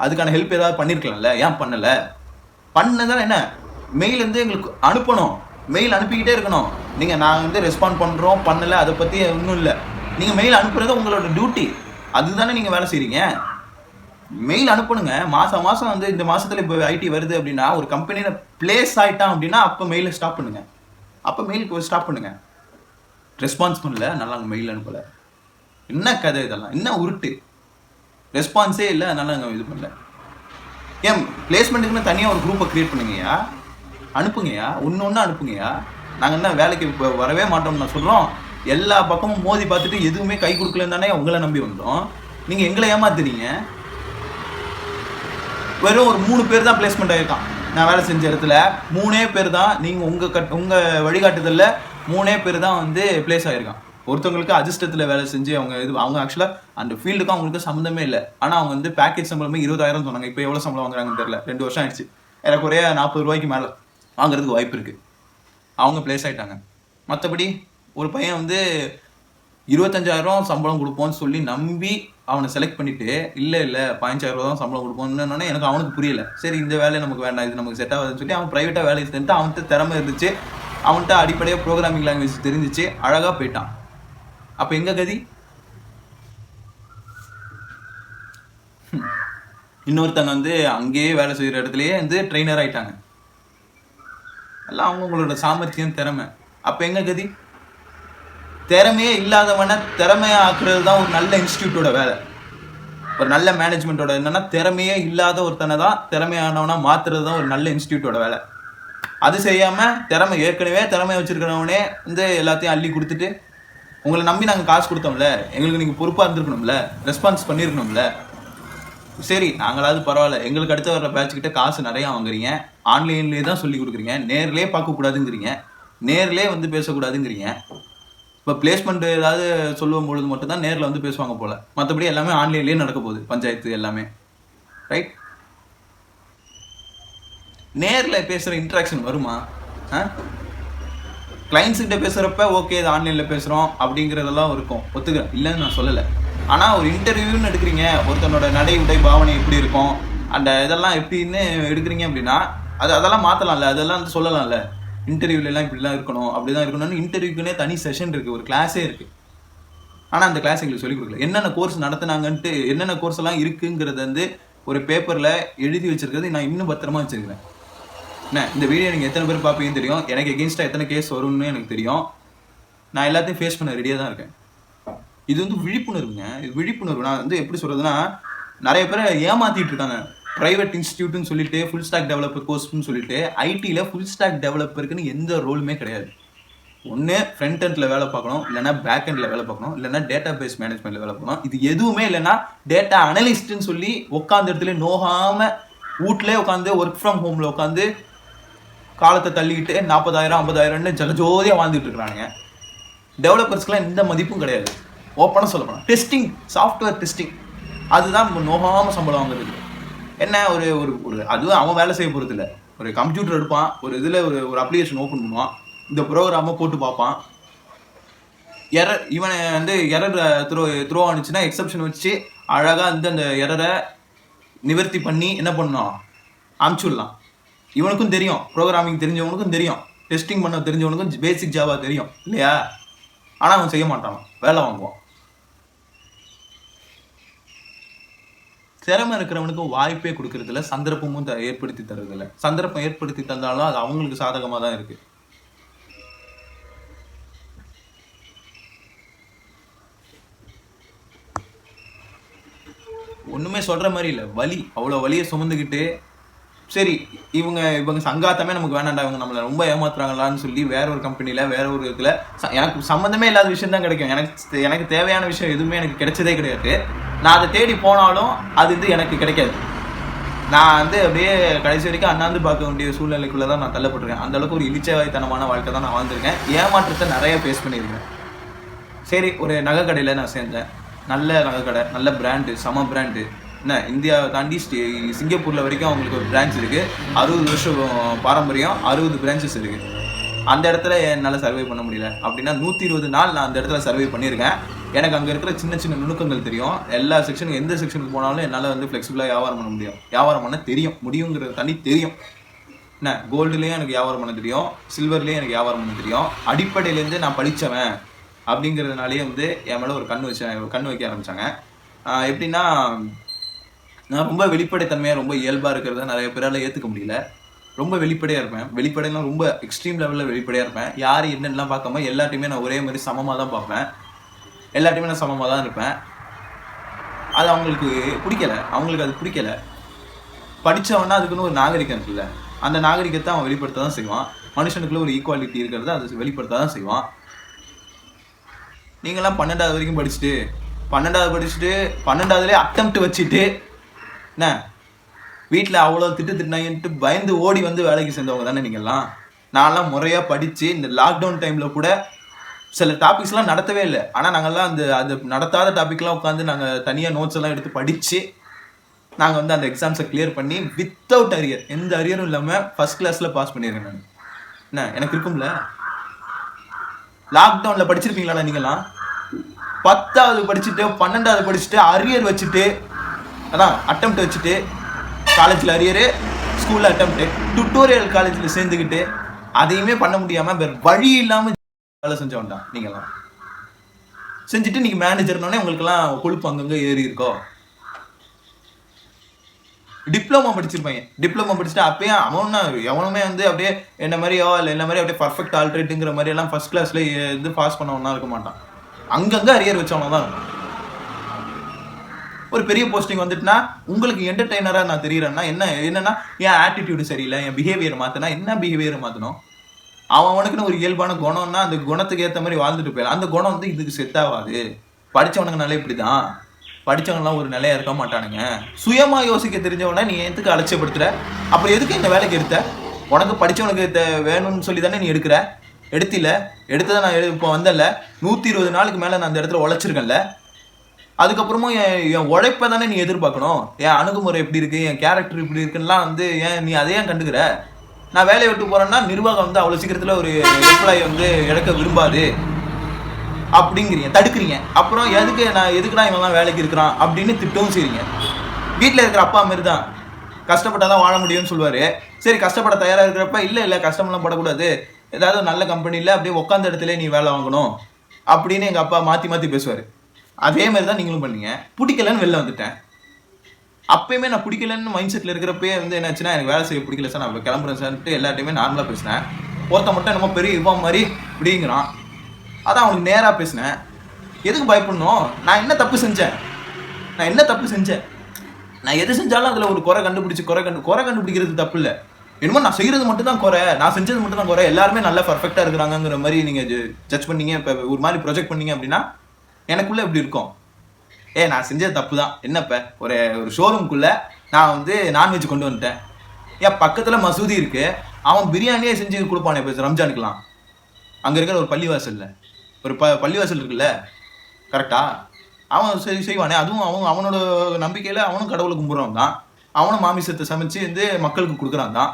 அதுக்கான ஹெல்ப் ஏதாவது பண்ணியிருக்கலாம்ல, ஏன் பண்ணலை? பண்ணதான் என்ன, மெயில் வந்து எங்களுக்கு அனுப்பணும், மெயில் அனுப்பிக்கிட்டே இருக்கணும். நீங்கள் நாங்கள் வந்து ரெஸ்பாண்ட் பண்ணுறோம் பண்ணலை அதை பற்றி ஒன்றும் இல்லை. நீங்கள் மெயில் அனுப்புறது உங்களோட டியூட்டி, அதுதானே நீங்கள் வேலை செய்கிறீங்க. மெயில் அனுப்பணுங்க. மாதம் வந்து இந்த மாதத்தில் இப்போ ஐடி வருது அப்படின்னா, ஒரு கம்பெனியில் பிளேஸ் ஆகிட்டான் அப்படின்னா அப்போ மெயிலை ஸ்டாப் பண்ணுங்கள். அப்போ மெயிலுக்கு ஸ்டாப் பண்ணுங்கள். ரெஸ்பான்ஸ் பண்ணல, நல்லா அங்கே மெயில் அனுப்பலை, என்ன கதை இதெல்லாம், என்ன உருட்டு, ரெஸ்பான்ஸே இல்லை, அதனால அங்கே இது பண்ணல. ஏன் பிளேஸ்மெண்ட்டுக்குன்னு தனியாக ஒரு குரூப்பை க்ரியேட் பண்ணுங்கய்யா, அனுப்புங்கய்யா, ஒன்று அனுப்புங்கய்யா. நாங்கள் என்ன வேலைக்கு இப்போ வரவே மாட்டோம்னு நான் சொல்கிறோம். எல்லா பக்கமும் மோதி பார்த்துட்டு எதுவுமே கை கொடுக்கலன்னு தானே உங்களை நம்பி வந்தோம். நீங்கள் எங்களை ஏமாத்துறீங்க. வெறும் ஒரு 3 பேர் தான் பிளேஸ்மெண்ட் ஆகிருக்கான். நான் வேலை செஞ்ச இடத்துல 3 பேர் தான், நீங்கள் உங்கள் வழிகாட்டுதலில் 3 பேர் தான் வந்து பிளேஸ் ஆகிருக்கான். ஒருத்தவங்களுக்கு அதிர்ஷ்டத்தில் வேலை செஞ்சு அவங்க ஆக்சுவலாக அந்த ஃபீல்டுக்கும் அவங்களுக்கு சம்மந்தமே இல்லை. ஆனால் அவங்க வந்து பேக்கேஜ் சம்பளமே 20,000 சொன்னாங்க. இப்போ எவ்வளோ சம்பளம் வாங்குறாங்கன்னு தெரியல. 2 வருஷம் ஆயிடுச்சு. எனக்கு ஒரே 40 ரூபாய்க்கு மேலே வாங்குறதுக்கு வாய்ப்பு இருக்குது. அவங்க பிளேஸ் ஆகிட்டாங்க. மற்றபடி ஒரு பையன் வந்து 25,000 சம்பளம் கொடுப்போன்னு சொல்லி நம்பி அவனை செலக்ட் பண்ணிவிட்டு, இல்லை 15,000 தான் சம்பளம் கொடுப்போன்னு எனக்கு அவனுக்கு புரியலை. சரி, இந்த வேலையை நமக்கு வேண்டாம், இது நமக்கு செட் ஆகுதுன்னு சொல்லி அவன் ப்ரைவேட்டாக வேலையை செஞ்சுட்டு அவன்கிட்ட திறமை இருந்துச்சு, அவன்கிட்ட அடிப்படையாக ப்ரோக்ராமிங் லாங்குவேஜ் தெரிஞ்சிச்சு, அழகாக போயிட்டான். அப்போ எங்க கதி? இன்னொருத்தங்க வந்து அங்கேயே வேலை செய்கிற இடத்துலையே வந்து ட்ரெயினர் ஆகிட்டாங்க. எல்லாம் அவங்களோட சாமர்த்தியம், திறமை. அப்போ எங்க கதி? திறமையே இல்லாதவனை திறமையாக ஆக்குறது தான் ஒரு நல்ல இன்ஸ்டியூட்டோட வேலை. ஒரு நல்ல மேனேஜ்மெண்ட்டோட என்னன்னா, திறமையே இல்லாத ஒருத்தனை தான் திறமையானவனா மாற்றுறது தான் ஒரு நல்ல இன்ஸ்டியூட்டோட வேலை. அது செய்யாமல் ஏற்கனவே திறமை வச்சுருக்கிறவனே வந்து எல்லாத்தையும் அள்ளி கொடுத்துட்டு, உங்களை நம்பி நாங்கள் காசு கொடுத்தோம்ல, எங்களுக்கு நீங்கள் பொறுப்பாக இருந்திருக்கணும்ல, ரெஸ்பான்ஸ் பண்ணியிருக்கணும்ல. சரி, நாங்களாவது பரவாயில்ல, எங்களுக்கு அடுத்து வர்ற பேட்ச்கிட்ட காசு நிறையா வாங்குறீங்க, ஆன்லைன்லேயே தான் சொல்லி கொடுக்குறீங்க, நேர்லேயே பார்க்கக்கூடாதுங்கிறீங்க, நேர்லேயே வந்து பேசக்கூடாதுங்கிறீங்க. இப்போ பிளேஸ்மெண்ட் ஏதாவது சொல்லும் பொழுது மட்டும்தான் நேரில் வந்து பேசுவாங்க போல், மற்றபடி எல்லாமே ஆன்லைன்லேயே நடக்க போகுது, பஞ்சாயத்து எல்லாமே. ரைட்? நேரில் பேசுகிற இன்ட்ராக்ஷன் வருமா? கிளைண்ட்ஸுக்கிட்ட பேசுகிறப்ப ஓகே, இது ஆன்லைனில் பேசுகிறோம் அப்படிங்கிறதெல்லாம் இருக்கும், ஒத்துக்கிறேன், இல்லைன்னு நான் சொல்லலை. ஆனால் ஒரு இன்டர்வியூன்னு எடுக்கிறீங்க, ஒருத்தனோட நடை உடை பாவனை எப்படி இருக்கும், அந்த இதெல்லாம் எப்படின்னு எடுக்கிறீங்க அப்படின்னா அதெல்லாம் மாற்றலாம்ல, அதெல்லாம் வந்து சொல்லலாம்ல. இன்டர்வியூலாம் இப்படிலாம் இருக்கணும், அப்படி தான் இருக்கணும்னு இன்டர்வியூக்குன்னே தனி செஷன் இருக்குது, ஒரு கிளாஸே இருக்குது. ஆனால் அந்த கிளாஸ் எங்களுக்கு சொல்லிக் கொடுக்கல. என்னென்ன கோர்ஸ் நடத்துனாங்கன்ட்டு, என்னென்ன கோர்ஸ் எல்லாம் இருக்குங்கிறத வந்து ஒரு பேப்பரில் எழுதி வச்சிருக்கிறது நான் இன்னும் பத்திரமா வச்சுருக்கிறேன். என்ன, இந்த வீடியோ நீங்கள் எத்தனை பேர் பார்ப்பீங்கன்னு தெரியும், எனக்கு எகென்ஸ்டாக எத்தனை கேஸ் வரும்னு எனக்கு தெரியும். நான் எல்லாத்தையும் ஃபேஸ் பண்ண ரெடியாக தான் இருக்கேன். இது வந்து விழிப்புணர்வுங்க, இது விழிப்புணர்வு. நான் வந்து எப்படி சொல்கிறதுனா, நிறைய பேரை ஏமாற்றிட்டு இருக்காங்க. ப்ரைவேட் இன்ஸ்டியூட்னு சொல்லிட்டு ஃபுல் ஸ்டாக் டெவலப்பர் கோர்ஸ்னு சொல்லிட்டு ஐடியில் ஃபுல் ஸ்டாக் டெவலப்பருக்குன்னு எந்த ரோலுமே கிடையாது. ஒன்று ஃப்ரண்ட் எண்டில் வேலை பார்க்கணும், இல்லைனா பேக் எண்டில் வேலை பார்க்கணும், இல்லைனா டேட்டா பேஸ் மேனேஜ்மெண்ட்டில் வேலை பார்க்கணும். இது எதுவுமே இல்லைன்னா டேட்டா அனலிஸ்ட்டுன்னு சொல்லி உட்காந்த இடத்துல நோகாமல் வீட்டிலே உட்காந்து ஒர்க் ஃப்ரம் ஹோமில் உட்காந்து காலத்தை தள்ளிக்கிட்டு 40,000 50,000ன்னு ஜலஜோதியாக வாழ்ந்துட்டு இருக்கிறானுங்க. டெவலப்பர்ஸ்க்குலாம் எந்த மதிப்பும் கிடையாது. ஓப்பனாக சொல்ல போனால் டெஸ்டிங், சாஃப்ட்வேர் டெஸ்டிங், அதுதான் நோகாமல் சம்பளம் வாங்குறது. என்ன ஒரு ஒரு ஒரு அதுவும் அவன் வேலை செய்ய போகிறது இல்லை. ஒரு கம்ப்யூட்டர் எடுப்பான், ஒரு இதில் ஒரு அப்ளிகேஷன் ஓப்பன் பண்ணுவான், இந்த ப்ரோக்ராமை போட்டு பார்ப்பான். இவனை வந்து எரர் த்ரோ ஆனிச்சுன்னா எக்ஸப்ஷன் வச்சு அழகாக அந்த எரரை நிவர்த்தி பண்ணி என்ன பண்ணணும், அனுப்பிச்சுடலாம். இவனுக்கும் தெரியும், ப்ரோக்ராமிங் தெரிஞ்சவனுக்கும் தெரியும், டெஸ்டிங் பண்ண தெரிஞ்சவனுக்கும் பேசிக் ஜாவா தெரியும் இல்லையா? ஆனால் அவன் செய்ய மாட்டான், வேலை வாங்குவான். திறமை இருக்கிறவனுக்கும் வாய்ப்பே கொடுக்கறதில்ல, சந்தர்ப்பமும் ஏற்படுத்தி தர்றதில்ல. சந்தர்ப்பம் ஏற்படுத்தி தந்தாலும் அது அவங்களுக்கு சாதகமாக தான் இருக்கு. ஒண்ணுமே சொல்ற மாதிரி இல்லை, வலி, அவ்வளோ வலியை சுமந்துக்கிட்டு சரி இவங்க சங்காத்தமே நமக்கு வேணாண்டா, இவங்க நம்மளை ரொம்ப ஏமாத்துறாங்களான்னு சொல்லி வேற ஒரு கம்பெனியில் வேற ஒரு இதில் எனக்கு சம்மந்தமே இல்லாத விஷயம் தான் கிடைக்கும். எனக்கு தேவையான விஷயம் எதுவுமே எனக்கு கிடைச்சதே கிடையாது. நான் அதை தேடி போனாலும் அது வந்து எனக்கு கிடைக்காது. நான் வந்து அப்படியே கடைசி வரைக்கும் அண்ணாந்து பார்க்க வேண்டிய சூழ்நிலைக்குள்ளே தான் நான் தள்ளப்பட்டிருக்கேன். அந்தளவுக்கு ஒரு இழிச்சவாய்த்தனமான வாழ்க்கை தான் நான் வாழ்ந்திருக்கேன். ஏமாற்றத்தை நிறைய ஃபேஸ் பண்ணியிருக்கேன். சரி, ஒரு நகை கடையில் நான் சேர்ந்தேன். நல்ல நகை கடை, நல்ல பிராண்டு, சம பிராண்டு. என்ன, இந்தியாவை தாண்டி சிங்கப்பூரில் வரைக்கும் அவங்களுக்கு ஒரு பிரான்ச் இருக்குது. 60 வருஷம் பாரம்பரியம், 60 பிரான்ச்சஸ் இருக்குது. அந்த இடத்துல என்னால் சர்வே பண்ண முடியல அப்படின்னா 120 நாள் நான் அந்த இடத்துல சர்வே பண்ணியிருக்கேன். எனக்கு அங்கே இருக்கிற சின்ன சின்ன நுணுக்கங்கள் தெரியும். எல்லா செக்ஷனுக்கு எந்த செக்ஷனுக்கு போனாலும் என்னால் வந்து ஃப்ளெக்சிபிளாக வியாபாரம் பண்ண முடியும். வியாபாரம் பண்ண தெரியும், முடியுங்கிறது தனி தெரியும். என்ன, கோல்டுலேயும் எனக்கு வியாபாரம் பண்ண தெரியும், சில்வர்லேயும் எனக்கு வியாபாரம் பண்ண தெரியும். அடிப்படையிலேருந்து நான் படித்தவன் அப்படிங்கிறதுனாலே வந்து என் மேலே ஒரு கண் வைக்க ஆரம்பித்தாங்க. எப்படின்னா, நான் ரொம்ப வெளிப்படைத்தன்மையாக ரொம்ப இயல்பாக இருக்கிறத நிறைய பேரால் ஏற்றுக்க முடியல. ரொம்ப வெளிப்படையாக இருப்பேன். வெளிப்படையெல்லாம் ரொம்ப எக்ஸ்ட்ரீம் லெவலில் வெளிப்படையாக இருப்பேன். யார் என்னென்னலாம் பார்க்காம எல்லாத்தையுமே நான் ஒரே மாதிரி சமமாக தான் பார்ப்பேன். எல்லாத்தையுமே நான் சமமாக தான் இருப்பேன். அது அவங்களுக்கு பிடிக்கலை. அவங்களுக்கு அது பிடிக்கலை. படித்தவன்னா அதுக்குன்னு ஒரு நாகரிகம் இருக்குல்ல, அந்த நாகரிகத்தை அவன் வெளிப்படுத்த தான் செய்வான். மனுஷனுக்குள்ள ஒரு ஈக்குவாலிட்டி இருக்கிறத அது வெளிப்படுத்த தான் செய்வான். நீங்களாம் 12வது வரைக்கும் படிச்சுட்டு 12வதுலேயே அட்டெம்ப்ட் வச்சுட்டு என்ன வீட்டில் அவ்வளோ திட்டுனாங்கன்ட்டு பயந்து ஓடி வந்து வேலைக்கு சேர்ந்தவங்க தானே நீங்கள்லாம். நான்லாம் முறையாக படித்து இந்த லாக்டவுன் டைமில் கூட சில டாபிக்ஸ்லாம் நடத்தவே இல்லை. ஆனால் நாங்கள்லாம் அது நடத்தாத டாபிக்லாம் உட்காந்து நாங்கள் தனியாக நோட்ஸ் எல்லாம் எடுத்து படித்து நாங்கள் வந்து அந்த எக்ஸாம்ஸை கிளியர் பண்ணி வித்தவுட் அரியர், எந்த அரியரும் இல்லாமல் ஃபஸ்ட் கிளாஸில் பாஸ் பண்ணியிருக்கேன் நான். என்ன, எனக்கு இருக்கும்ல. லாக்டவுனில் படிச்சிருப்பீங்களா நீங்களாம்? 10வது படிச்சுட்டு 12வது படிச்சுட்டு அரியர் வச்சுட்டு, அதான் அட்டெம்ப்ட் வச்சுட்டு, காலேஜில் அரியரு, ஸ்கூலில் அட்டெம்ப்ட்டு, டுட்டோரியல் காலேஜில் சேர்ந்துக்கிட்டு அதையுமே பண்ண முடியாமல் வேறு வழி இல்லாமல் வேலை செஞ்சோம்டா நீங்களாம். செஞ்சுட்டு நீங்கள் மேனேஜர்னோடனே உங்களுக்கெல்லாம் கொழுப்பு அங்கங்கே ஏறி இருக்கோ. டிப்ளமோ படிச்சிருப்பாங்க. டிப்ளமோ படிச்சுட்டு அப்பயும் அவனா எவனுமே வந்து அப்படியே என்ன மாதிரியோ இல்லை என்ன மாதிரி அப்படியே பர்ஃபெக்ட் ஆல்ட்ரேட்டுங்கிற மாதிரி எல்லாம் ஃபர்ஸ்ட் கிளாஸில் இது பாஸ் பண்ணவனா இருக்க மாட்டான். அங்கங்கே அரியர் வச்சவனா தான் இருக்கும். ஒரு பெரிய போஸ்டிங் வந்துட்டுனா உங்களுக்கு என்டர்டெய்னராக நான் தெரியுறேன்னா என்னன்னா என் ஆட்டிடியூடு சரியில்லை, என் பிஹேவியர் மாற்றினா என்ன பிஹேவியர் மாற்றணும்? அவனுக்குன்னு ஒரு இயல்பான குணம்னா அந்த குணத்துக்கு ஏற்ற மாதிரி வாழ்ந்துட்டு போயிடலாம். அந்த குணம் வந்து இதுக்கு செட் ஆகாது. படித்தவனுங்கனாலே இப்படி தான், படித்தவங்களாம் ஒரு நிலையாக இருக்க மாட்டானுங்க. சுயமாக யோசிக்க தெரிஞ்சவனா நீ எதுக்கு அலட்சியப்படுத்துற? அப்புறம் எதுக்கு இந்த வேலைக்கு எடுத்த? உனக்கு படித்தவனுக்கு வேணும்னு சொல்லி தானே நீ எடுத்ததை நான் இப்போ வந்தல 120 நாளுக்கு மேலே நான் அந்த இடத்துல உழைச்சிருக்கேன்ல. அதுக்கப்புறமும் என் உழைப்பை தானே நீ எதிர்பார்க்கணும். என் அணுகுமுறை எப்படி இருக்குது, என் கேரக்டர் இப்படி இருக்குன்னா வந்து ஏன் நீ அதையே கண்டுக்கிற? நான் வேலையை விட்டு போகிறேன்னா நிர்வாகம் வந்து அவ்வளோ சீக்கிரத்தில் ஒரு எம்ப்ளாயி வந்து இழக்க விரும்பாது அப்படிங்கிறீங்க, தடுக்கிறீங்க. அப்புறம் எதுக்குடா இவன்லாம் வேலைக்கு இருக்கிறான் அப்படின்னு திட்டவும் செய்றீங்க. வீட்டில் இருக்கிற அப்பா மாரி தான், கஷ்டப்பட்டால் தான் வாழ முடியும்னு சொல்லுவார். சரி, கஷ்டப்பட தயாராக இருக்கிறப்ப இல்லை கஷ்டமெல்லாம் படக்கூடாது, ஏதாவது நல்ல கம்பெனியில் அப்படியே உட்காந்த இடத்துல நீ வேலை வாங்கணும் அப்படின்னு எங்கள் அப்பா மாற்றி பேசுவார். அதே மாதிரி தான் நீங்களும் பண்ணீங்க. பிடிக்கலன்னு வெளில வந்துட்டேன். அப்பயுமே நான் பிடிக்கலன்னு மைண்ட் செட்டில் இருக்கிறப்பே வந்து என்னாச்சுன்னா, எனக்கு வேலை செய்ய பிடிக்கல சார், நான் கிளம்புறேன் சார்ட்டு எல்லாத்தையுமே நார்மலாக பேசினேன். ஒருத்த மட்டும் என்னமோ பெரிய இவன் மாதிரி இப்படிங்கிறான். அதான் அவனுக்கு நேராக பேசினேன். எதுக்கு பயப்படணும்? நான் என்ன தப்பு செஞ்சேன்? நான் எது செஞ்சாலும் அதில் ஒரு குறை கண்டுபிடிக்கிறது தப்பு இல்லை. என்னமோ நான் செய்கிறது மட்டும் தான் குறை, நான் செஞ்சது மட்டும் தான் குறை, எல்லாருமே நல்லா பர்ஃபெக்டாக இருக்கிறாங்கிற மாதிரி நீங்கள் ஜட்ஜ் பண்ணீங்க, இப்போ ஒரு மாதிரி ப்ரொஜெக்ட் பண்ணீங்க அப்படின்னா எனக்குள்ளே எப்படி இருக்கும்? நான் செஞ்சது தப்பு தான். என்னப்போ ஒரு ஷோரூம்குள்ளே நான் வந்து நான்வெஜ் கொண்டு வந்துட்டேன். பக்கத்தில் மசூதி இருக்குது, அவன் பிரியாணியே செஞ்சு கொடுப்பானே இப்போ ரம்ஜானுக்குலாம், அங்கே இருக்கிற ஒரு பள்ளிவாசலில். ஒரு பள்ளிவாசல் இருக்குல்ல, கரெக்டா? அவன் செய்வானே, அதுவும் அவனோட நம்பிக்கையில அவனும் கடவுளை கும்பிட்றவன் தான். அவனும் மாமிசத்தை சமைச்சு வந்து மக்களுக்கு கொடுக்குறான் தான்.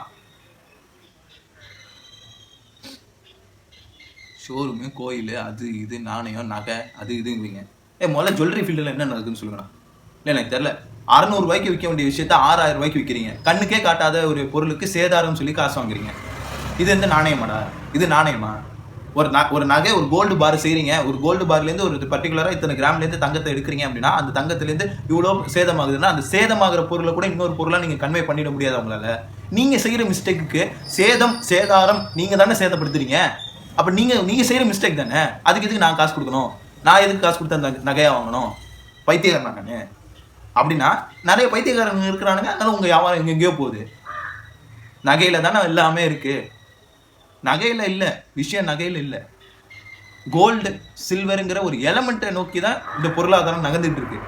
ஷோரூமு, கோயில், அது இது, நாணயம், நகை, அது இதுங்குவீங்க. முதல்ல ஜுவல்லரி ஃபீல்டில் என்ன நடக்குதுன்னு சொல்லுங்கண்ணா. இல்லை எனக்கு தெரியல. 600 ரூபாய்க்கு விற்க வேண்டிய விஷயத்த 6000 ரூபாய்க்கு விற்கிறீங்க. கண்ணுக்கே காட்டாத ஒரு பொருளுக்கு சேதாரம் சொல்லி காசு வாங்குறீங்க. இது எந்த நாணயமாடா? இது நாணயமா? ஒரு நகை, ஒரு கோல்டு பார் செய்றீங்க. ஒரு கோல்டு பார்லேருந்து ஒரு பர்டிகுலரா இத்தனை கிராம்லேருந்து தங்கத்தை எடுக்கிறீங்க அப்படின்னா, அந்த தங்கத்திலேருந்து இவ்வளோ சேதமாகுதுன்னா, அந்த சேதமாகிற பொருளை கூட இன்னொரு பொருளாக நீங்கள் கன்வே பண்ணிட முடியாது அவங்களால. நீங்கள் செய்கிற மிஸ்டேக்கு சேதாரம் நீங்கள் தானே சேதப்படுத்துறீங்க. அப்போ நீங்கள் செய்கிற மிஸ்டேக் தானே. அதுக்கு எதுக்கு நான் காசு கொடுக்கணும்? நான் எதுக்கு காசு கொடுத்து அந்த நகையாக வாங்கணும்? பைத்தியக்காரன் நான் அப்படின்னா நிறைய பைத்தியக்காரங்க இருக்கிறானுங்க. அதனால உங்கள் வியாபாரம் எங்கெங்கேயோ போகுது. நகையில தானே எல்லாமே இருக்குது. நகையில இல்லை விஷயம், நகையில இல்லை. கோல்டு சில்வருங்கிற ஒரு எலமெண்ட்டை நோக்கி தான் இந்த பொருளாதாரம் நகர்ந்துட்டு இருக்கு.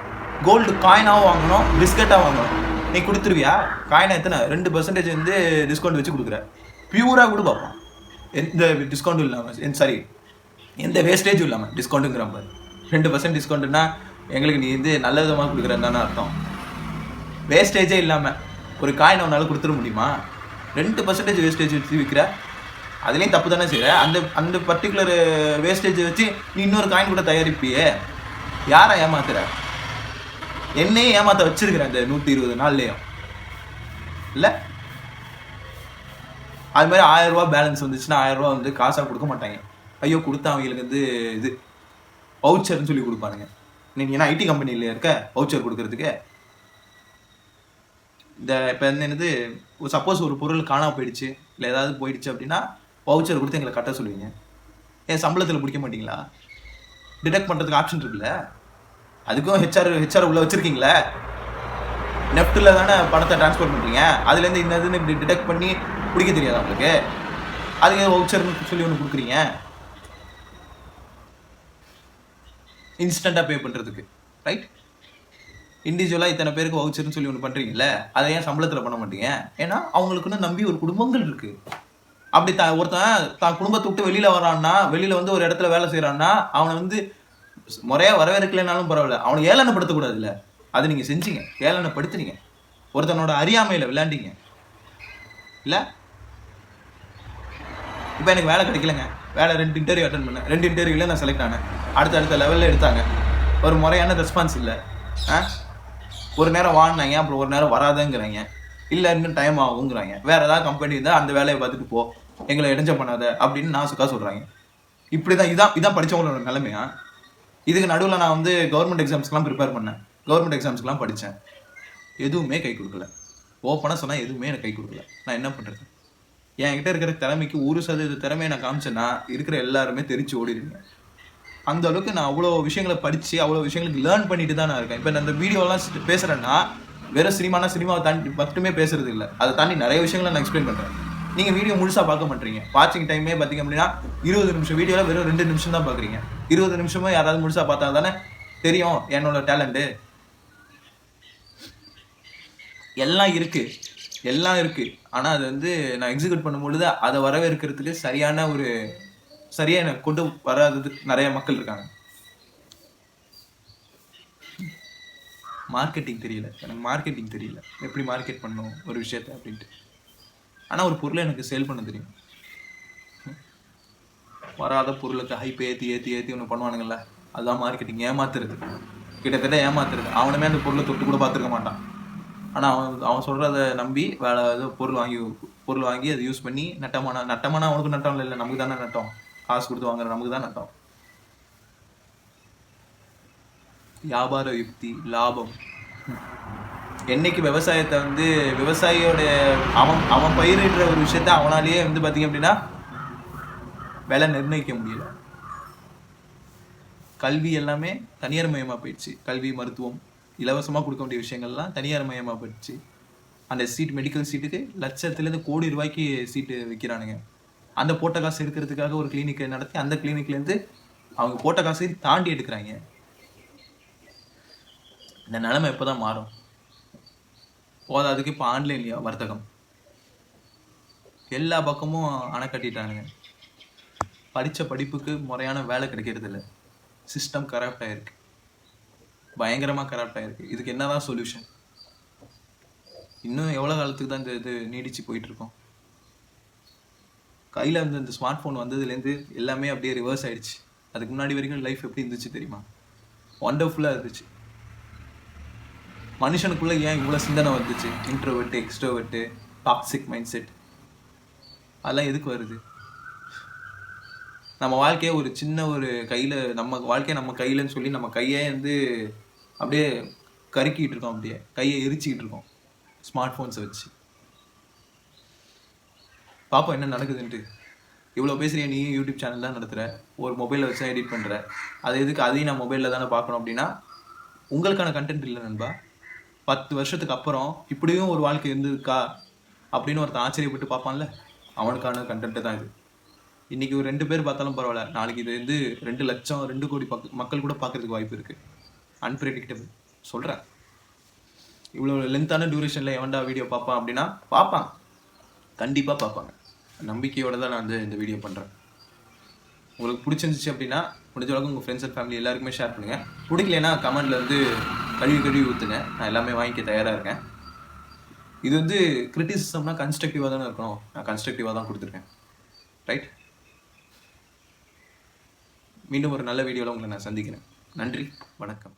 கோல்டு காயினாகவும் வாங்கணும், பிஸ்கட்டாக வாங்கணும். நீ கொடுத்துருவியா? காயினா எத்தனை 2% வந்து டிஸ்கவுண்ட் வச்சு கொடுக்குற. பியூராக கூட பார்ப்போம், எந்த டிஸ்கவுண்ட்டும் இல்லாமல், சாரி எந்த வேஸ்டேஜும் இல்லாமல் டிஸ்கவுண்ட்டுங்கிற மாதிரி. 2% டிஸ்கவுண்ட்டுன்னா எங்களுக்கு நீ வந்து நல்ல விதமாக கொடுக்குறேன்னு தானே அர்த்தம். வேஸ்டேஜே இல்லாமல் ஒரு காயின் ஒன்றால் கொடுத்துட முடியுமா? 2% வேஸ்டேஜ் வச்சு விற்கிற. அதுலேயும் தப்பு தானே செய்கிற. அந்த பர்டிகுலர் வேஸ்டேஜை வச்சு நீ இன்னொரு காயின் கூட தயாரிப்பியே. யாரை ஏமாத்துற? என்னையும் ஏமாற்ற வச்சிருக்கிறேன் இந்த 120 நாள்லேயும் இல்லை. அது மாதிரி 1000 ரூபா பேலன்ஸ் வந்துச்சுன்னா 1000 ரூபா வந்து காசாக கொடுக்க மாட்டாங்க. ஐயோ கொடுத்தா அவங்களுக்கு வந்து இது வவுச்சர்னு சொல்லி கொடுப்பானுங்க. நீங்கள் ஏன்னா ஐடி கம்பெனியில் இருக்க வவுச்சர் கொடுக்கறதுக்கு. இந்த இப்போ என்னது, சப்போஸ் ஒரு பொருள் காணாமல் போயிடுச்சு இல்லை ஏதாவது போயிடுச்சு அப்படின்னா வவுச்சர் கொடுத்து எங்களை கட்ட சொல்லுவீங்க. ஏன் சம்பளத்தில் பிடிக்க மாட்டீங்களா? டிடெக்ட் பண்ணுறதுக்கு ஆப்ஷன் இருக்குல்ல. அதுக்கும் ஹெச்ஆர் உள்ள வச்சுருக்கீங்களே. நெஃப்ட்டில் தானே பணத்தை ட்ரான்ஸ்ஃபர் பண்ணுறீங்க. அதுலேருந்து இன்னதுன்னு இப்படி டிடெக்ட் பண்ணி பிடிக்க தெரியாதா உங்களுக்கு? அதுக்கு வவுச்சர்னு சொல்லி ஒன்று கொடுக்குறீங்க, இன்ஸ்டண்ட்டாக பே பண்ணுறதுக்கு. ரைட்? இண்டிவிஜுவலாக இத்தனை பேருக்கு வவுச்சர்னு சொல்லி ஒன்று பண்ணுறீங்கல்ல, அதை ஏன் சம்பளத்தில் பண்ண மாட்டீங்க? ஏன்னா அவங்களுக்குன்னு நம்பி ஒரு குடும்பங்கள் இருக்குது. அப்படி ஒருத்தன் தான் குடும்பத்தை விட்டு வெளியில் வரான்னா, வெளியில் வந்து ஒரு இடத்துல வேலை செய்கிறான்னா, அவனை வந்து முறையாக வரவேற்கலைனாலும் பரவாயில்ல, அவனை ஏளனப்படுத்தக்கூடாதுல்ல. அது நீங்கள் செஞ்சீங்க, ஏளனப்படுத்துனீங்க. ஒருத்தனோட அறியாமையில் விளையாண்டிங்க இல்லை. இப்போ எனக்கு வேலை கிடைக்கலங்க. வேலை 2 இன்டர்வியூ அட்டன் பண்ணேன். 2 இன்டர்வியூவில் நான் செலக்ட் ஆனேன். அடுத்த லெவலில் எடுத்தாங்க. ஒரு முறையான ரெஸ்பான்ஸ் இல்லை. ஒரு நேரம் வாங்கினாங்க, அப்புறம் ஒரு நேரம் வராதுங்கிறாங்க. இல்லை இன்னும் டைம் ஆகுங்கிறாங்க. வேறு ஏதாவது கம்பெனி இருந்தால் அந்த வேலையை பார்த்துட்டு போ, எங்களை இடைஞ்ச பண்ணாத அப்படின்னு நாசுக்காக சொல்கிறாங்க. இப்படி தான் இதான் படித்தவங்களோட நிலைமையா? இதுக்கு நடுவில் நான் வந்து கவர்மெண்ட் எக்ஸாம்ஸ்க்கெலாம் ப்ரிப்பேர் பண்ணேன். கவர்மெண்ட் எக்ஸாம்ஸ்க்கெலாம் படித்தேன். எதுவுமே கை கொடுக்கல. ஓப்பனாக சொன்னால் எதுவுமே எனக்கு கை கொடுக்கல. நான் என்ன பண்ணுறது? என்கிட்ட இருக்கிற திறமைக்கு 1% திறமையை நான் காமிச்சேன்னா இருக்கிற எல்லாருமே தெரிச்சு ஓடிடுங்க. அந்த அளவுக்கு நான் அவ்வளோ விஷயங்களை படித்து அவ்வளோ விஷயங்களுக்கு லேர்ன் பண்ணிட்டு தான் நான் இருக்கேன். இப்போ நான் இந்த வீடியோலாம் பேசுகிறேன்னா வெறும் சினிமாவை தாண்டி மட்டுமே பேசுறது இல்லை. அதை தாண்டி நிறைய விஷயங்களை நான் எக்ஸ்பிளைன் பண்ணுறேன். நீங்கள் வீடியோ முழுசாக பார்க்க மாட்டீங்க. வாட்சிங் டைமே பார்த்திங்க அப்படின்னா 20 நிமிஷம் வீடியோவில் வெறும் 2 நிமிஷம் தான் பார்க்குறீங்க. 20 நிமிஷமும் யாராவது முழுசாக பார்த்தா தானே தெரியும் என்னோட டேலண்ட்டு. எல்லாம் இருக்குது. ஆனால் அது வந்து நான் எக்ஸிக்யூட் பண்ணும்பொழுது அதை வரவேற்கிறதுக்கு சரியாக எனக்கு கொண்டு வராததுக்கு நிறைய மக்கள் இருக்காங்க. எனக்கு மார்க்கெட்டிங் தெரியல, எப்படி மார்க்கெட் பண்ணணும் ஒரு விஷயத்தை அப்படின்ட்டு. ஆனால் ஒரு பொருளை எனக்கு சேல் பண்ண தெரியும். வராத பொருளுக்கு ஹைப் ஏற்றி ஒன்று பண்ணுவானுங்கள்ல, அதுதான் மார்க்கெட்டிங். ஏமாத்துறது, கிட்டத்தட்ட ஏமாத்துறது. அவனுமே அந்த பொருளை தொட்டு கூட பார்த்துருக்க மாட்டான். ஆனால் அவன் சொல்கிறத நம்பி வேலை பொருள் வாங்கி அதை யூஸ் பண்ணி நட்டமானா அவனுக்கு நட்டம் இல்லை, நமக்கு தானே நட்டம். காசு கொடுத்து வாங்குற நமக்கு தான் நட்டம். வியாபார யுக்தி, லாபம். என்னைக்கு விவசாயத்தை வந்து விவசாயியோட அவன் பயிரிடுற ஒரு விஷயத்த அவனாலேயே வந்து பார்த்தீங்க அப்படின்னா விலை நிர்ணயிக்க முடியல. கல்வி எல்லாமே தனியார் மயமாக போயிடுச்சு. கல்வி, மருத்துவம், இலவசமாக கொடுக்க வேண்டிய விஷயங்கள்லாம் தனியார் மயமாக போயிடுச்சு. அந்த மெடிக்கல் சீட்டுக்கு லட்சத்துலேருந்து கோடி ரூபாய்க்கு சீட்டு விற்கிறானுங்க. அந்த போட்ட காசு எடுக்கிறதுக்காக ஒரு கிளினிக்கை நடத்தி அந்த கிளினிக்லேருந்து அவங்க போட்ட காசையும் தாண்டி எடுக்கிறாங்க. இந்த நிலைமை எப்போ தான் மாறும்? போதாதுக்கு இப்போ ஆன்லைன்லையா வர்த்தகம், எல்லா பக்கமும் அணை கட்டிட்டானுங்க. படித்த படிப்புக்கு முறையான வேலை கிடைக்கிறது இல்லை. சிஸ்டம் கரப்ட் ஆகிருக்கு, பயங்கரமாக கரப்ட் ஆகிருக்கு. இதுக்கு என்ன தான் சொல்யூஷன்? இன்னும் எவ்வளோ காலத்துக்கு தான் இந்த இது நீடிச்சு போயிட்டுருக்கோம்? கையில் வந்து இந்த ஸ்மார்ட் ஃபோன் வந்ததுலேருந்து எல்லாமே அப்படியே ரிவர்ஸ் ஆகிடுச்சு. அதுக்கு முன்னாடி வரைக்கும் லைஃப் எப்படி இருந்துச்சு தெரியுமா? ஒண்டர்ஃபுல்லாக இருந்துச்சு. மனுஷனுக்குள்ளே ஏன் இவ்வளோ சிந்தனை வந்துச்சு? இன்ட்ரோவெட்டு, எக்ஸ்ட்ரோவெட்டு, டாக்ஸிக் மைண்ட் செட், அதெல்லாம் எதுக்கு வருது? நம்ம வாழ்க்கையை ஒரு சின்ன ஒரு கையில், நம்ம வாழ்க்கையை நம்ம கையிலன்னு சொல்லி நம்ம கையே வந்து அப்படியே கருக்கிட்டு இருக்கோம், அப்படியே கையை எரிச்சிக்கிட்டு இருக்கோம் ஸ்மார்ட் ஃபோன்ஸை வச்சு. பார்ப்போம் என்ன நடக்குதுன்ட்டு. இவ்வளோ பேசுகிறிய, நீ யூடியூப் சேனல் தான் நடத்துகிற, ஒரு மொபைலில் வச்சு தான் எடிட் பண்ணுற, அது எதுக்கு? அதையும் நான் மொபைலில் தானே பார்க்கணும் அப்படின்னா உங்களுக்கான கண்டென்ட் இல்லை நண்பா. 10 வருஷத்துக்கு அப்புறம் இப்படியும் ஒரு வாழ்க்கை இருந்திருக்கா அப்படின்னு ஒருத்தன் ஆச்சரியப்பட்டு பார்ப்பான்ல, அவனுக்கான கண்டென்ட்டு தான் இது. இன்றைக்கி ஒரு 2 பேர் பார்த்தாலும் பரவாயில்ல, நாளைக்கு இது வந்து 2 லட்சம் 2 கோடி மக்கள் கூட பார்க்குறதுக்கு வாய்ப்பு இருக்குது. அன்பிரடிக்டபிள் சொல்கிறேன். இவ்வளோ லென்த்தான டியூரேஷனில் எவன்டா வீடியோ பார்ப்பான் அப்படின்னா பார்ப்பான், கண்டிப்பாக பார்ப்பாங்க. நம்பிக்கையோடு தான் நான் வந்து இந்த வீடியோ பண்ணுறேன். உங்களுக்கு பிடிச்சிருந்துச்சு அப்படின்னா முடிஞ்ச அளவுக்கு உங்கள் ஃப்ரெண்ட்ஸ் அண்ட் ஃபேமிலி எல்லாருக்குமே ஷேர் பண்ணுங்கள். பிடிக்கலன்னா கமெண்டில் வந்து கழுவி ஊற்றுங்க, நான் எல்லாமே வாங்கிக்க தயாராக இருக்கேன். இது வந்து கிரிட்டிசிசம்னா கன்ஸ்ட்ரக்டிவாக தானே இருக்கணும், நான் கன்ஸ்ட்ரக்டிவாக தான் கொடுத்துருக்கேன். ரைட்? மீண்டும் ஒரு நல்ல வீடியோவில் உங்களை நான் சந்திக்கிறேன். நன்றி, வணக்கம்.